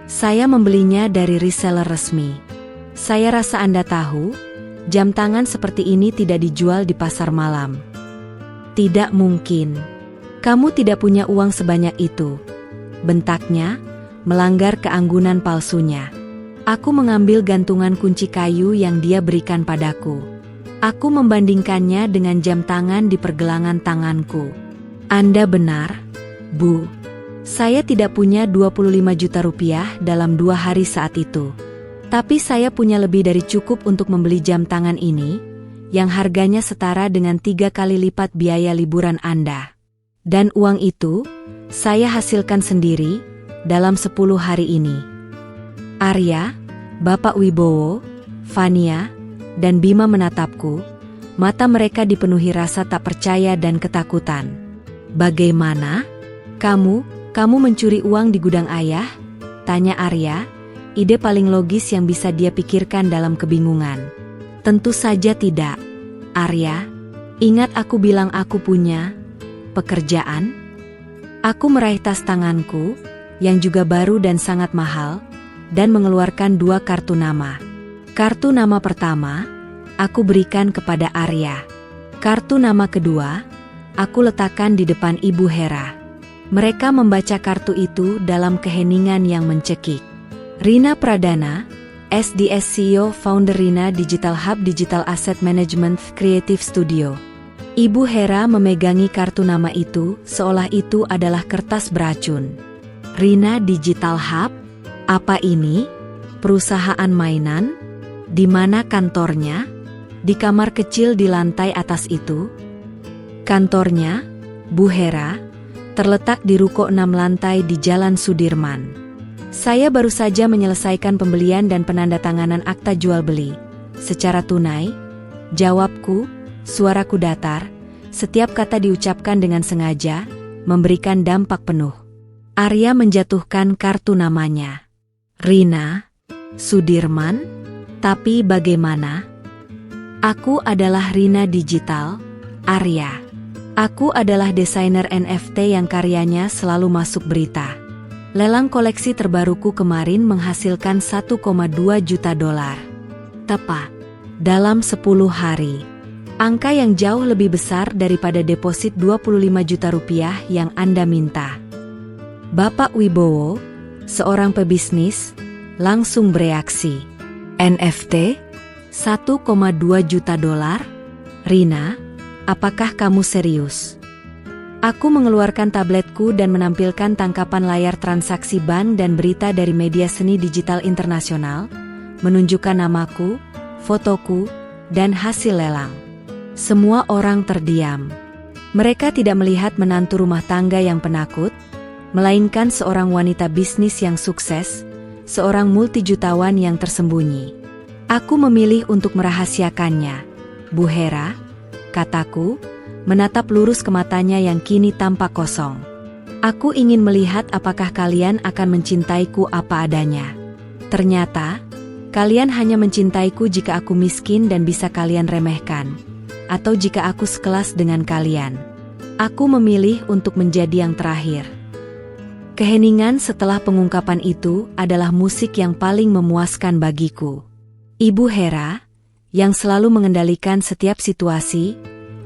Saya membelinya dari reseller resmi. Saya rasa Anda tahu, jam tangan seperti ini tidak dijual di pasar malam. Tidak mungkin. Kamu tidak punya uang sebanyak itu. Bentaknya, melanggar keanggunan palsunya. Aku mengambil gantungan kunci kayu yang dia berikan padaku. Aku membandingkannya dengan jam tangan di pergelangan tanganku. Anda benar, Bu. Saya tidak punya 25 juta rupiah dalam 2 hari saat itu. Tapi saya punya lebih dari cukup untuk membeli jam tangan ini, yang harganya setara dengan 3 kali lipat biaya liburan Anda. Dan uang itu, saya hasilkan sendiri, dalam 10 hari ini. Arya, Bapak Wibowo, Fania, dan Bima menatapku, mata mereka dipenuhi rasa tak percaya dan ketakutan. Bagaimana? Kamu mencuri uang di gudang ayah? Tanya Arya, ide paling logis yang bisa dia pikirkan dalam kebingungan. Tentu saja tidak. Arya, ingat aku bilang aku punya pekerjaan? Aku meraih tas tanganku, yang juga baru dan sangat mahal, dan mengeluarkan 2 kartu nama. Kartu nama pertama, aku berikan kepada Arya. Kartu nama kedua, aku letakkan di depan Ibu Hera. Mereka membaca kartu itu dalam keheningan yang mencekik. Rina Pradana, SDS CEO Founder Rina Digital Hub Digital Asset Management Creative Studio. Ibu Hera memegangi kartu nama itu seolah itu adalah kertas beracun. Rina Digital Hub? Apa ini? Perusahaan mainan? Di mana kantornya? Di kamar kecil di lantai atas itu. Kantornya, Bu Hera, terletak di ruko 6 lantai di Jalan Sudirman. Saya baru saja menyelesaikan pembelian dan penandatanganan akta jual beli. Secara tunai, jawabku, suaraku datar, setiap kata diucapkan dengan sengaja, memberikan dampak penuh. Arya menjatuhkan kartu namanya. Rina, Sudirman? Tapi bagaimana? Aku adalah Rina Digital, Arya. Aku adalah desainer NFT yang karyanya selalu masuk berita. Lelang koleksi terbaruku kemarin menghasilkan 1,2 juta dolar. Tepat, dalam 10 hari. Angka yang jauh lebih besar daripada deposit 25 juta rupiah yang Anda minta. Bapak Wibowo, seorang pebisnis, langsung bereaksi. NFT? 1,2 juta dolar? Rina, apakah kamu serius? Aku mengeluarkan tabletku dan menampilkan tangkapan layar transaksi bank dan berita dari media seni digital internasional, menunjukkan namaku, fotoku, dan hasil lelang. Semua orang terdiam. Mereka tidak melihat menantu rumah tangga yang penakut, melainkan seorang wanita bisnis yang sukses, seorang multijutawan yang tersembunyi. Aku memilih untuk merahasiakannya. Bu Hera, kataku, menatap lurus ke matanya yang kini tampak kosong. Aku ingin melihat apakah kalian akan mencintaiku apa adanya. Ternyata, kalian hanya mencintaiku jika aku miskin dan bisa kalian remehkan, atau jika aku sekelas dengan kalian. Aku memilih untuk menjadi yang terakhir. Keheningan setelah pengungkapan itu adalah musik yang paling memuaskan bagiku. Ibu Hera, yang selalu mengendalikan setiap situasi,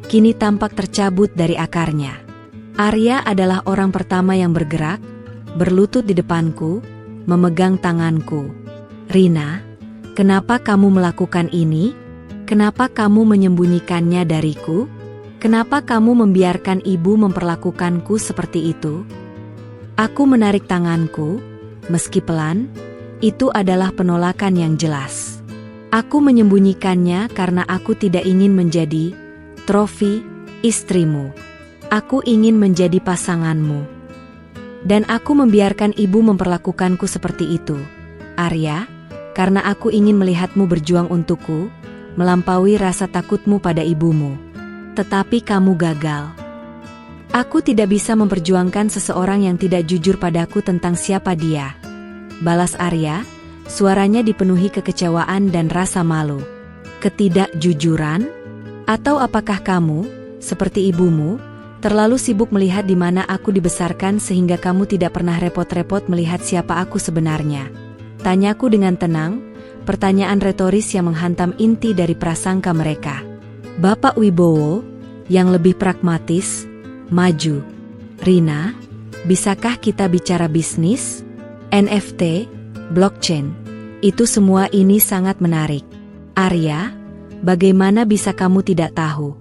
kini tampak tercabut dari akarnya. Arya adalah orang pertama yang bergerak, berlutut di depanku, memegang tanganku. "Rina, kenapa kamu melakukan ini? Kenapa kamu menyembunyikannya dariku? Kenapa kamu membiarkan ibu memperlakukanku seperti itu?" Aku menarik tanganku, meski pelan, itu adalah penolakan yang jelas. Aku menyembunyikannya karena aku tidak ingin menjadi trofi istrimu. Aku ingin menjadi pasanganmu. Dan aku membiarkan ibu memperlakukanku seperti itu, Arya, karena aku ingin melihatmu berjuang untukku, melampaui rasa takutmu pada ibumu. Tetapi kamu gagal. Aku tidak bisa memperjuangkan seseorang yang tidak jujur padaku tentang siapa dia, balas Arya, suaranya dipenuhi kekecewaan dan rasa malu. Ketidakjujuran? Atau apakah kamu, seperti ibumu, terlalu sibuk melihat di mana aku dibesarkan sehingga kamu tidak pernah repot-repot melihat siapa aku sebenarnya? Tanyaku dengan tenang, pertanyaan retoris yang menghantam inti dari prasangka mereka. Bapak Wibowo, yang lebih pragmatis, maju. "Rina, bisakah kita bicara bisnis? NFT, blockchain, itu semua ini sangat menarik. Arya, bagaimana bisa kamu tidak tahu?"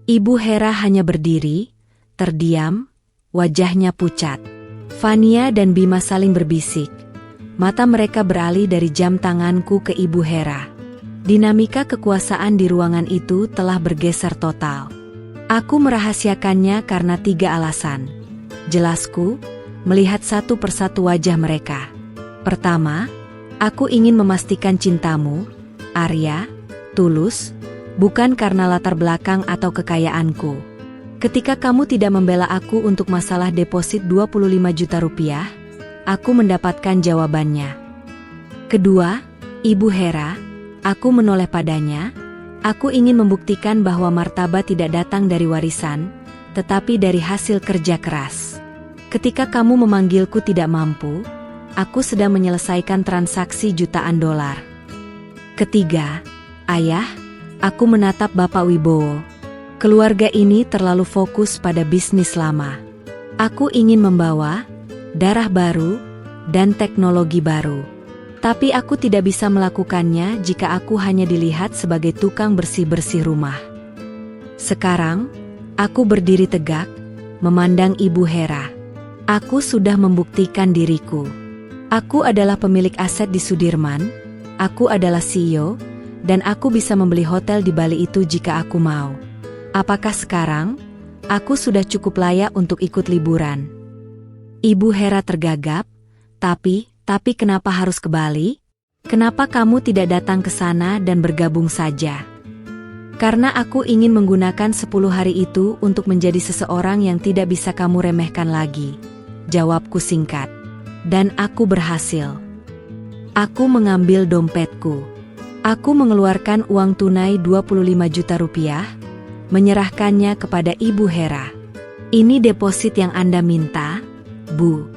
Ibu Hera hanya berdiri, terdiam, wajahnya pucat. Fania dan Bima saling berbisik. Mata mereka beralih dari jam tanganku ke Ibu Hera. Dinamika kekuasaan di ruangan itu telah bergeser total. Aku merahasiakannya karena 3 alasan. Jelasku, melihat satu persatu wajah mereka. Pertama, aku ingin memastikan cintamu, Arya, tulus, bukan karena latar belakang atau kekayaanku. Ketika kamu tidak membela aku untuk masalah deposit 25 juta rupiah, aku mendapatkan jawabannya. Kedua, Ibu Hera, aku menoleh padanya. Aku ingin membuktikan bahwa martabat tidak datang dari warisan, tetapi dari hasil kerja keras. Ketika kamu memanggilku tidak mampu, aku sedang menyelesaikan transaksi jutaan dolar. Ketiga, Ayah, aku menatap Bapak Wibowo. Keluarga ini terlalu fokus pada bisnis lama. Aku ingin membawa darah baru dan teknologi baru. Tapi aku tidak bisa melakukannya jika aku hanya dilihat sebagai tukang bersih-bersih rumah. Sekarang, aku berdiri tegak, memandang Ibu Hera. Aku sudah membuktikan diriku. Aku adalah pemilik aset di Sudirman, aku adalah CEO, dan aku bisa membeli hotel di Bali itu jika aku mau. Apakah sekarang, aku sudah cukup layak untuk ikut liburan? Ibu Hera tergagap, tapi kenapa harus ke Bali? Kenapa kamu tidak datang ke sana dan bergabung saja? Karena aku ingin menggunakan 10 hari itu untuk menjadi seseorang yang tidak bisa kamu remehkan lagi. Jawabku singkat. Dan aku berhasil. Aku mengambil dompetku. Aku mengeluarkan uang tunai 25 juta rupiah, menyerahkannya kepada Ibu Hera. "Ini deposit yang Anda minta, Bu.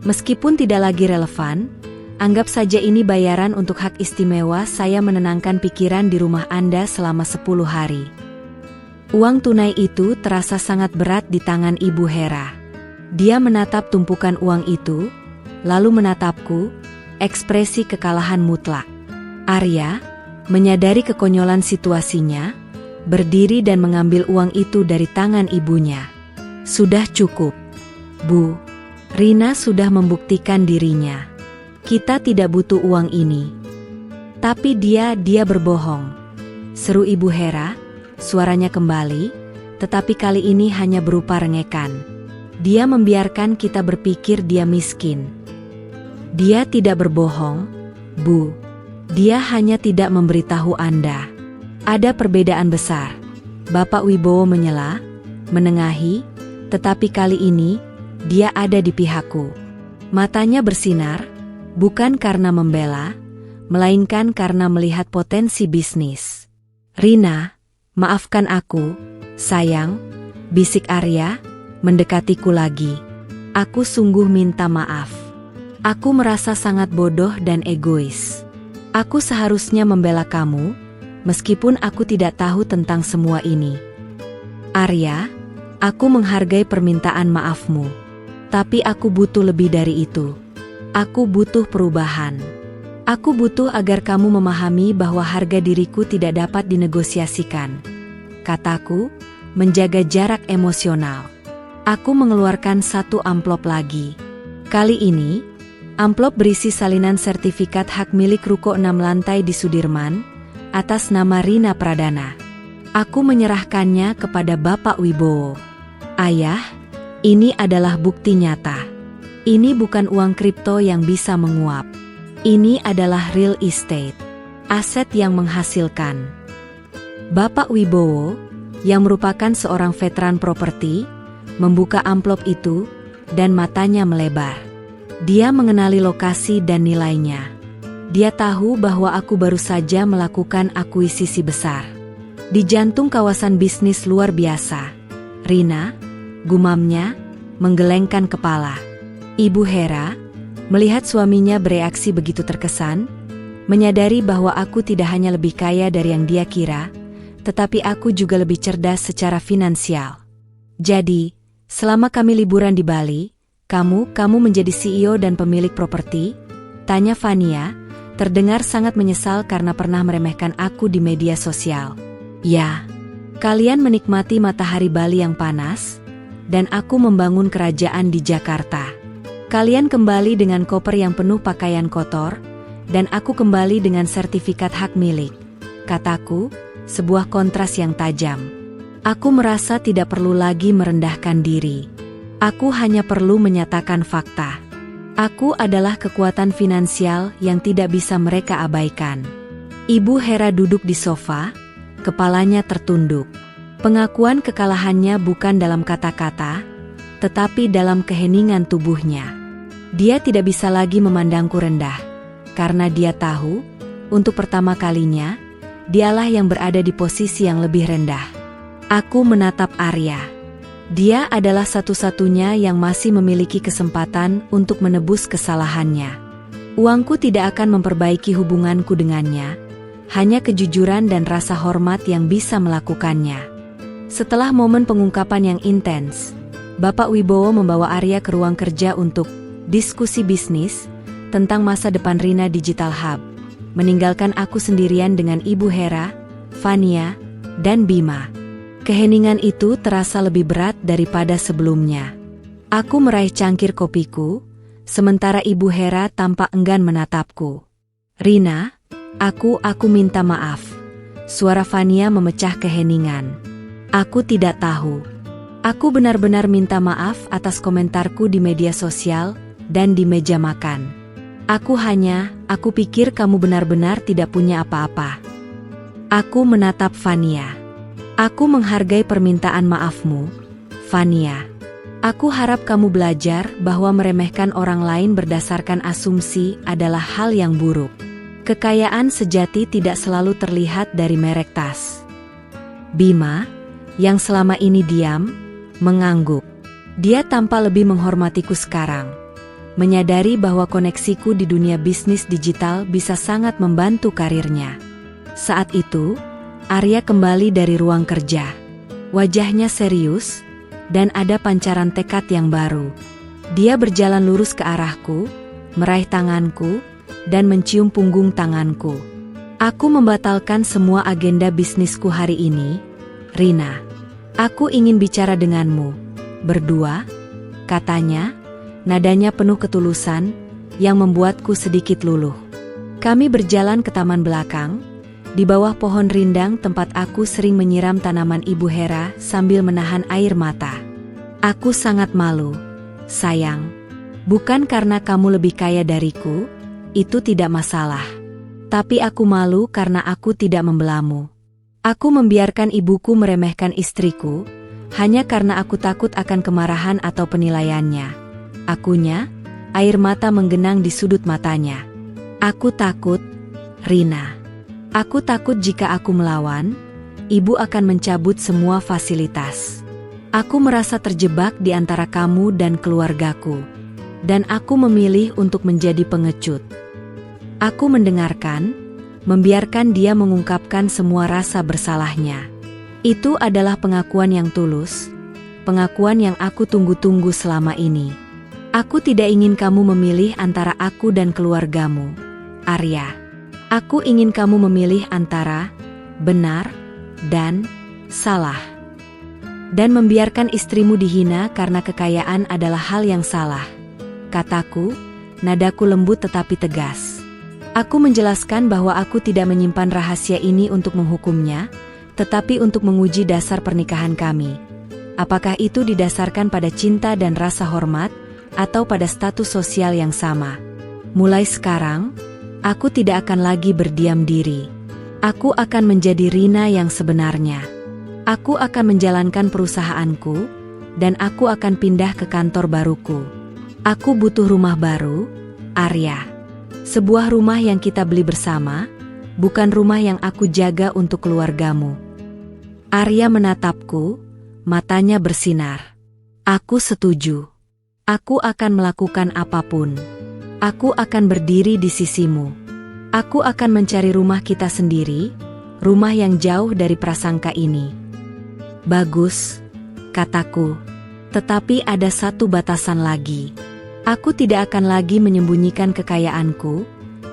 Meskipun tidak lagi relevan, anggap saja ini bayaran untuk hak istimewa saya menenangkan pikiran di rumah Anda selama 10 hari. Uang tunai itu terasa sangat berat di tangan Ibu Hera. Dia menatap tumpukan uang itu, lalu menatapku, ekspresi kekalahan mutlak. Arya, menyadari kekonyolan situasinya, berdiri dan mengambil uang itu dari tangan ibunya. "Sudah cukup, Bu. Rina sudah membuktikan dirinya. Kita tidak butuh uang ini." "Tapi dia berbohong," seru Ibu Hera, suaranya kembali, tetapi kali ini hanya berupa rengekan. "Dia membiarkan kita berpikir dia miskin." "Dia tidak berbohong, Bu. Dia hanya tidak memberitahu Anda. Ada perbedaan besar." Bapak Wibowo menyela, menengahi, tetapi kali ini, dia ada di pihakku. Matanya bersinar, bukan karena membela, melainkan karena melihat potensi bisnis. "Rina, maafkan aku, sayang," bisik Arya, mendekatiku lagi. "Aku sungguh minta maaf. Aku merasa sangat bodoh dan egois. Aku seharusnya membela kamu, meskipun aku tidak tahu tentang semua ini." Arya, aku menghargai permintaan maafmu. Tapi aku butuh lebih dari itu. Aku butuh perubahan. Aku butuh agar kamu memahami bahwa harga diriku tidak dapat dinegosiasikan. Kataku, menjaga jarak emosional. Aku mengeluarkan satu amplop lagi. Kali ini, amplop berisi salinan sertifikat hak milik ruko 6 lantai di Sudirman, atas nama Rina Pradana. Aku menyerahkannya kepada Bapak Wibowo. Ayah, ini adalah bukti nyata. Ini bukan uang kripto yang bisa menguap. Ini adalah real estate, aset yang menghasilkan. Bapak Wibowo, yang merupakan seorang veteran properti, membuka amplop itu, dan matanya melebar. Dia mengenali lokasi dan nilainya. Dia tahu bahwa aku baru saja melakukan akuisisi besar. Di jantung kawasan bisnis luar biasa. Rina, gumamnya, menggelengkan kepala. Ibu Hera, melihat suaminya bereaksi begitu terkesan, menyadari bahwa aku tidak hanya lebih kaya dari yang dia kira, tetapi aku juga lebih cerdas secara finansial. Jadi, selama kami liburan di Bali, kamu menjadi CEO dan pemilik properti? Tanya Fania, terdengar sangat menyesal karena pernah meremehkan aku di media sosial. Ya, kalian menikmati matahari Bali yang panas, dan aku membangun kerajaan di Jakarta. Kalian kembali dengan koper yang penuh pakaian kotor, dan aku kembali dengan sertifikat hak milik. Kataku, sebuah kontras yang tajam. Aku merasa tidak perlu lagi merendahkan diri. Aku hanya perlu menyatakan fakta. Aku adalah kekuatan finansial yang tidak bisa mereka abaikan. Ibu Hera duduk di sofa, kepalanya tertunduk. Pengakuan kekalahannya bukan dalam kata-kata, tetapi dalam keheningan tubuhnya. Dia tidak bisa lagi memandangku rendah, karena dia tahu, untuk pertama kalinya, dialah yang berada di posisi yang lebih rendah. Aku menatap Arya. Dia adalah satu-satunya yang masih memiliki kesempatan untuk menebus kesalahannya. Uangku tidak akan memperbaiki hubunganku dengannya, hanya kejujuran dan rasa hormat yang bisa melakukannya. Setelah momen pengungkapan yang intens, Bapak Wibowo membawa Arya ke ruang kerja untuk diskusi bisnis tentang masa depan Rina Digital Hub, meninggalkan aku sendirian dengan Ibu Hera, Fania, dan Bima. Keheningan itu terasa lebih berat daripada sebelumnya. Aku meraih cangkir kopiku, sementara Ibu Hera tampak enggan menatapku. Rina, aku minta maaf. Suara Fania memecah keheningan. Aku tidak tahu. Aku benar-benar minta maaf atas komentarku di media sosial dan di meja makan. Aku pikir kamu benar-benar tidak punya apa-apa. Aku menatap Fania. Aku menghargai permintaan maafmu, Fania. Aku harap kamu belajar bahwa meremehkan orang lain berdasarkan asumsi adalah hal yang buruk. Kekayaan sejati tidak selalu terlihat dari merek tas. Bima, yang selama ini diam, mengangguk. Dia tampak lebih menghormatiku sekarang, menyadari bahwa koneksiku di dunia bisnis digital bisa sangat membantu karirnya. Saat itu, Arya kembali dari ruang kerja. Wajahnya serius, dan ada pancaran tekad yang baru. Dia berjalan lurus ke arahku, meraih tanganku, dan mencium punggung tanganku. Aku membatalkan semua agenda bisnisku hari ini, Rina. Aku ingin bicara denganmu, berdua, katanya, nadanya penuh ketulusan, yang membuatku sedikit luluh. Kami berjalan ke taman belakang, di bawah pohon rindang tempat aku sering menyiram tanaman Ibu Hera sambil menahan air mata. Aku sangat malu, sayang. Bukan karena kamu lebih kaya dariku, itu tidak masalah. Tapi aku malu karena aku tidak membelamu. Aku membiarkan ibuku meremehkan istriku, hanya karena aku takut akan kemarahan atau penilaiannya. Akunya, air mata menggenang di sudut matanya. Aku takut, Rina. Aku takut jika aku melawan, ibu akan mencabut semua fasilitas. Aku merasa terjebak di antara kamu dan keluargaku. Dan aku memilih untuk menjadi pengecut. Aku mendengarkan, membiarkan dia mengungkapkan semua rasa bersalahnya. Itu adalah pengakuan yang tulus, pengakuan yang aku tunggu-tunggu selama ini. Aku tidak ingin kamu memilih antara aku dan keluargamu, Arya. Aku ingin kamu memilih antara benar dan salah. Dan membiarkan istrimu dihina karena kekayaan adalah hal yang salah. Kataku, nadaku lembut tetapi tegas. Aku menjelaskan bahwa aku tidak menyimpan rahasia ini untuk menghukumnya, tetapi untuk menguji dasar pernikahan kami. Apakah itu didasarkan pada cinta dan rasa hormat, atau pada status sosial yang sama? Mulai sekarang, aku tidak akan lagi berdiam diri. Aku akan menjadi Rina yang sebenarnya. Aku akan menjalankan perusahaanku, dan aku akan pindah ke kantor baruku. Aku butuh rumah baru, Arya. Sebuah rumah yang kita beli bersama, bukan rumah yang aku jaga untuk keluargamu. Arya menatapku, matanya bersinar. Aku setuju. Aku akan melakukan apapun. Aku akan berdiri di sisimu. Aku akan mencari rumah kita sendiri, rumah yang jauh dari prasangka ini. Bagus, kataku. Tetapi ada satu batasan lagi. Aku tidak akan lagi menyembunyikan kekayaanku,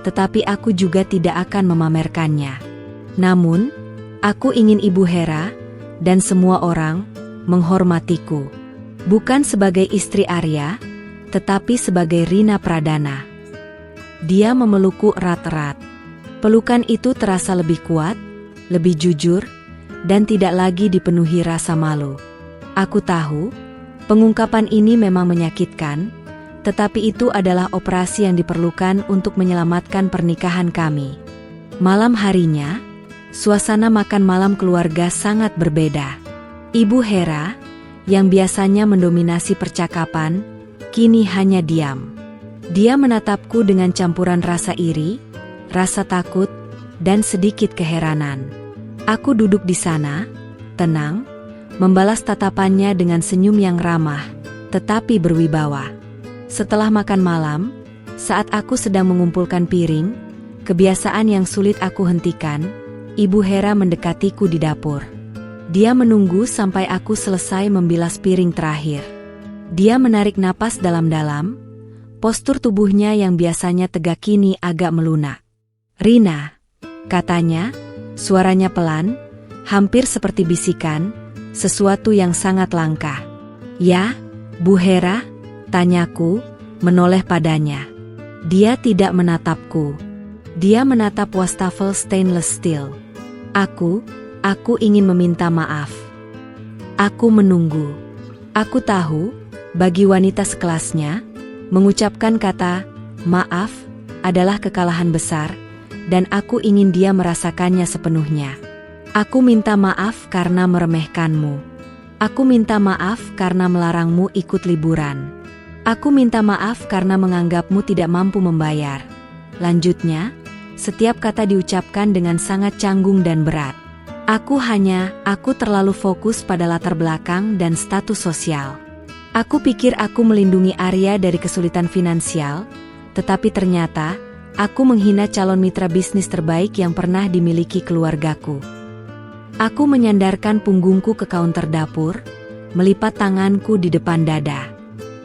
tetapi aku juga tidak akan memamerkannya. Namun, aku ingin Ibu Hera dan semua orang menghormatiku. Bukan sebagai istri Arya, tetapi sebagai Rina Pradana. Dia memelukku erat-erat. Pelukan itu terasa lebih kuat, lebih jujur, dan tidak lagi dipenuhi rasa malu. Aku tahu, pengungkapan ini memang menyakitkan, tetapi itu adalah operasi yang diperlukan untuk menyelamatkan pernikahan kami. Malam harinya, suasana makan malam keluarga sangat berbeda. Ibu Hera, yang biasanya mendominasi percakapan, kini hanya diam. Dia menatapku dengan campuran rasa iri, rasa takut, dan sedikit keheranan. Aku duduk di sana, tenang, membalas tatapannya dengan senyum yang ramah, tetapi berwibawa. Setelah makan malam, saat aku sedang mengumpulkan piring, kebiasaan yang sulit aku hentikan, Ibu Hera mendekatiku di dapur. Dia menunggu sampai aku selesai membilas piring terakhir. Dia menarik napas dalam-dalam, postur tubuhnya yang biasanya tegak kini agak melunak. Rina, katanya, suaranya pelan, hampir seperti bisikan, sesuatu yang sangat langka. Ya, Bu Hera? Tanyaku, menoleh padanya. Dia tidak menatapku. Dia menatap wastafel stainless steel. Aku ingin meminta maaf. Aku menunggu. Aku tahu, bagi wanita sekelasnya, mengucapkan kata maaf adalah kekalahan besar, dan aku ingin dia merasakannya sepenuhnya. Aku minta maaf karena meremehkanmu. Aku minta maaf karena melarangmu ikut liburan. Aku minta maaf karena menganggapmu tidak mampu membayar. Lanjutnya, setiap kata diucapkan dengan sangat canggung dan berat. Aku terlalu fokus pada latar belakang dan status sosial. Aku pikir aku melindungi Arya dari kesulitan finansial, tetapi ternyata, aku menghina calon mitra bisnis terbaik yang pernah dimiliki keluargaku. Aku menyandarkan punggungku ke kaunter dapur, melipat tanganku di depan dada.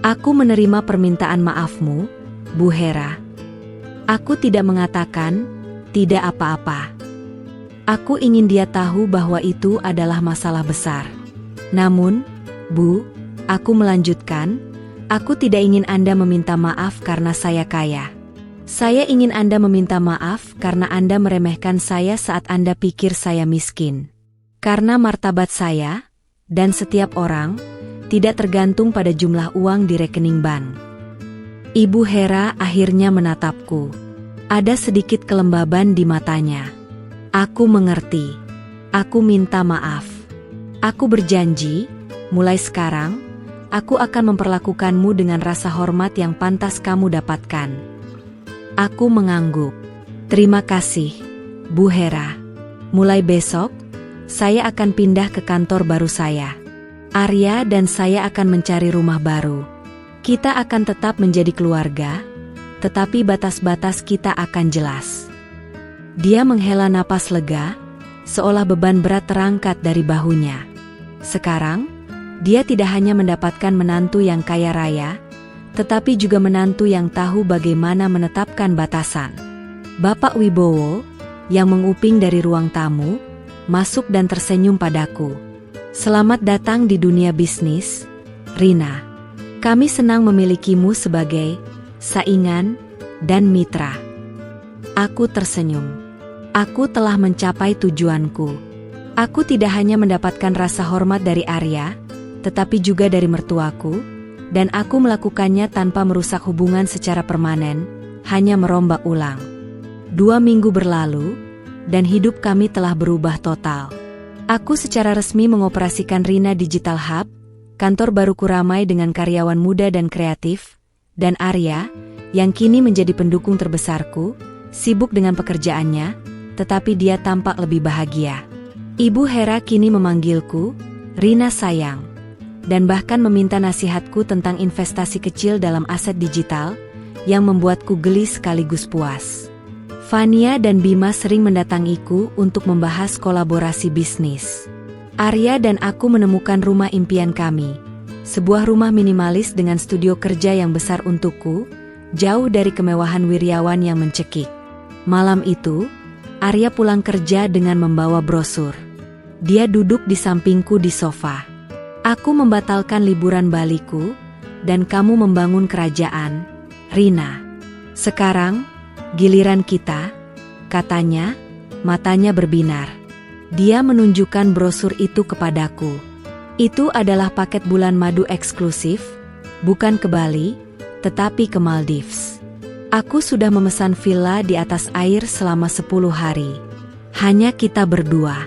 Aku menerima permintaan maafmu, Bu Hera. Aku tidak mengatakan, tidak apa-apa. Aku ingin dia tahu bahwa itu adalah masalah besar. Namun, Bu, aku melanjutkan, aku tidak ingin Anda meminta maaf karena saya kaya. Saya ingin Anda meminta maaf karena Anda meremehkan saya saat Anda pikir saya miskin. Karena martabat saya, dan setiap orang, tidak tergantung pada jumlah uang di rekening bank. Ibu Hera akhirnya menatapku. Ada sedikit kelembaban di matanya. Aku mengerti. Aku minta maaf. Aku berjanji, mulai sekarang, aku akan memperlakukanmu dengan rasa hormat yang pantas kamu dapatkan. Aku mengangguk. Terima kasih, Bu Hera. Mulai besok, saya akan pindah ke kantor baru saya. Arya dan saya akan mencari rumah baru. Kita akan tetap menjadi keluarga, tetapi batas-batas kita akan jelas. Dia menghela napas lega, seolah beban berat terangkat dari bahunya. Sekarang, dia tidak hanya mendapatkan menantu yang kaya raya, tetapi juga menantu yang tahu bagaimana menetapkan batasan. Bapak Wibowo, yang menguping dari ruang tamu, masuk dan tersenyum padaku. Selamat datang di dunia bisnis, Rina. Kami senang memilikimu sebagai saingan dan mitra. Aku tersenyum. Aku telah mencapai tujuanku. Aku tidak hanya mendapatkan rasa hormat dari Arya, tetapi juga dari mertuaku, dan aku melakukannya tanpa merusak hubungan secara permanen, hanya merombak ulang. 2 minggu berlalu, dan hidup kami telah berubah total. Aku secara resmi mengoperasikan Rina Digital Hub, kantor baruku ramai dengan karyawan muda dan kreatif, dan Arya, yang kini menjadi pendukung terbesarku, sibuk dengan pekerjaannya, tetapi dia tampak lebih bahagia. Ibu Hera kini memanggilku, Rina sayang, dan bahkan meminta nasihatku tentang investasi kecil dalam aset digital, yang membuatku geli sekaligus puas. Fania dan Bima sering mendatangiku untuk membahas kolaborasi bisnis. Arya dan aku menemukan rumah impian kami, sebuah rumah minimalis dengan studio kerja yang besar untukku, jauh dari kemewahan wiryawan yang mencekik. Malam itu, Arya pulang kerja dengan membawa brosur. Dia duduk di sampingku di sofa. Aku membatalkan liburan Baliku, dan kamu membangun kerajaan, Rina. Sekarang, giliran kita, katanya, matanya berbinar. Dia menunjukkan brosur itu kepadaku. Itu adalah paket bulan madu eksklusif, bukan ke Bali, tetapi ke Maldives. Aku sudah memesan villa di atas air selama 10 hari. Hanya kita berdua.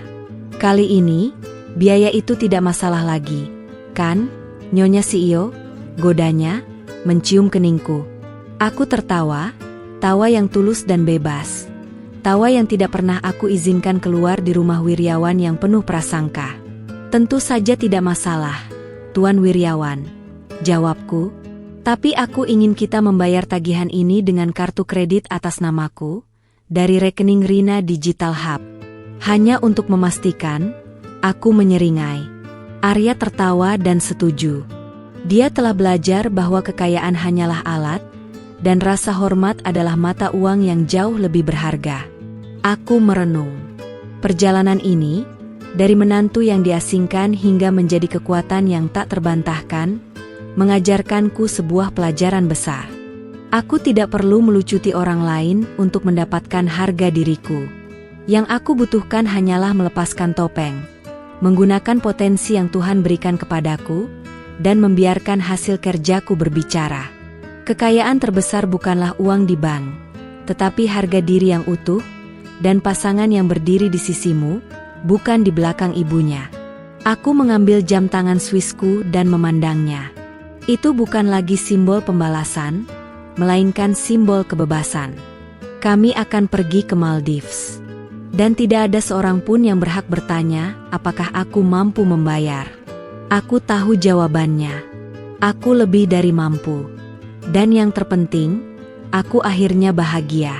Kali ini, biaya itu tidak masalah lagi, kan, Nyonya CEO? Godanya, mencium keningku. Aku tertawa, tawa yang tulus dan bebas. Tawa yang tidak pernah aku izinkan keluar di rumah wiryawan yang penuh prasangka. Tentu saja tidak masalah, Tuan Wiryawan, jawabku. Tapi aku ingin kita membayar tagihan ini dengan kartu kredit atas namaku, dari rekening Rina Digital Hub. Hanya untuk memastikan, aku menyeringai. Arya tertawa dan setuju. Dia telah belajar bahwa kekayaan hanyalah alat, dan rasa hormat adalah mata uang yang jauh lebih berharga. Aku merenung. Perjalanan ini, dari menantu yang diasingkan hingga menjadi kekuatan yang tak terbantahkan, mengajarkanku sebuah pelajaran besar. Aku tidak perlu melucuti orang lain untuk mendapatkan harga diriku. Yang aku butuhkan hanyalah melepaskan topeng, menggunakan potensi yang Tuhan berikan kepadaku, dan membiarkan hasil kerjaku berbicara. Kekayaan terbesar bukanlah uang di bank, tetapi harga diri yang utuh, dan pasangan yang berdiri di sisimu, bukan di belakang ibunya. Aku mengambil jam tangan Swissku dan memandangnya. Itu bukan lagi simbol pembalasan, melainkan simbol kebebasan. Kami akan pergi ke Maldives. Dan tidak ada seorang pun yang berhak bertanya, apakah aku mampu membayar. Aku tahu jawabannya. Aku lebih dari mampu. Dan yang terpenting, aku akhirnya bahagia.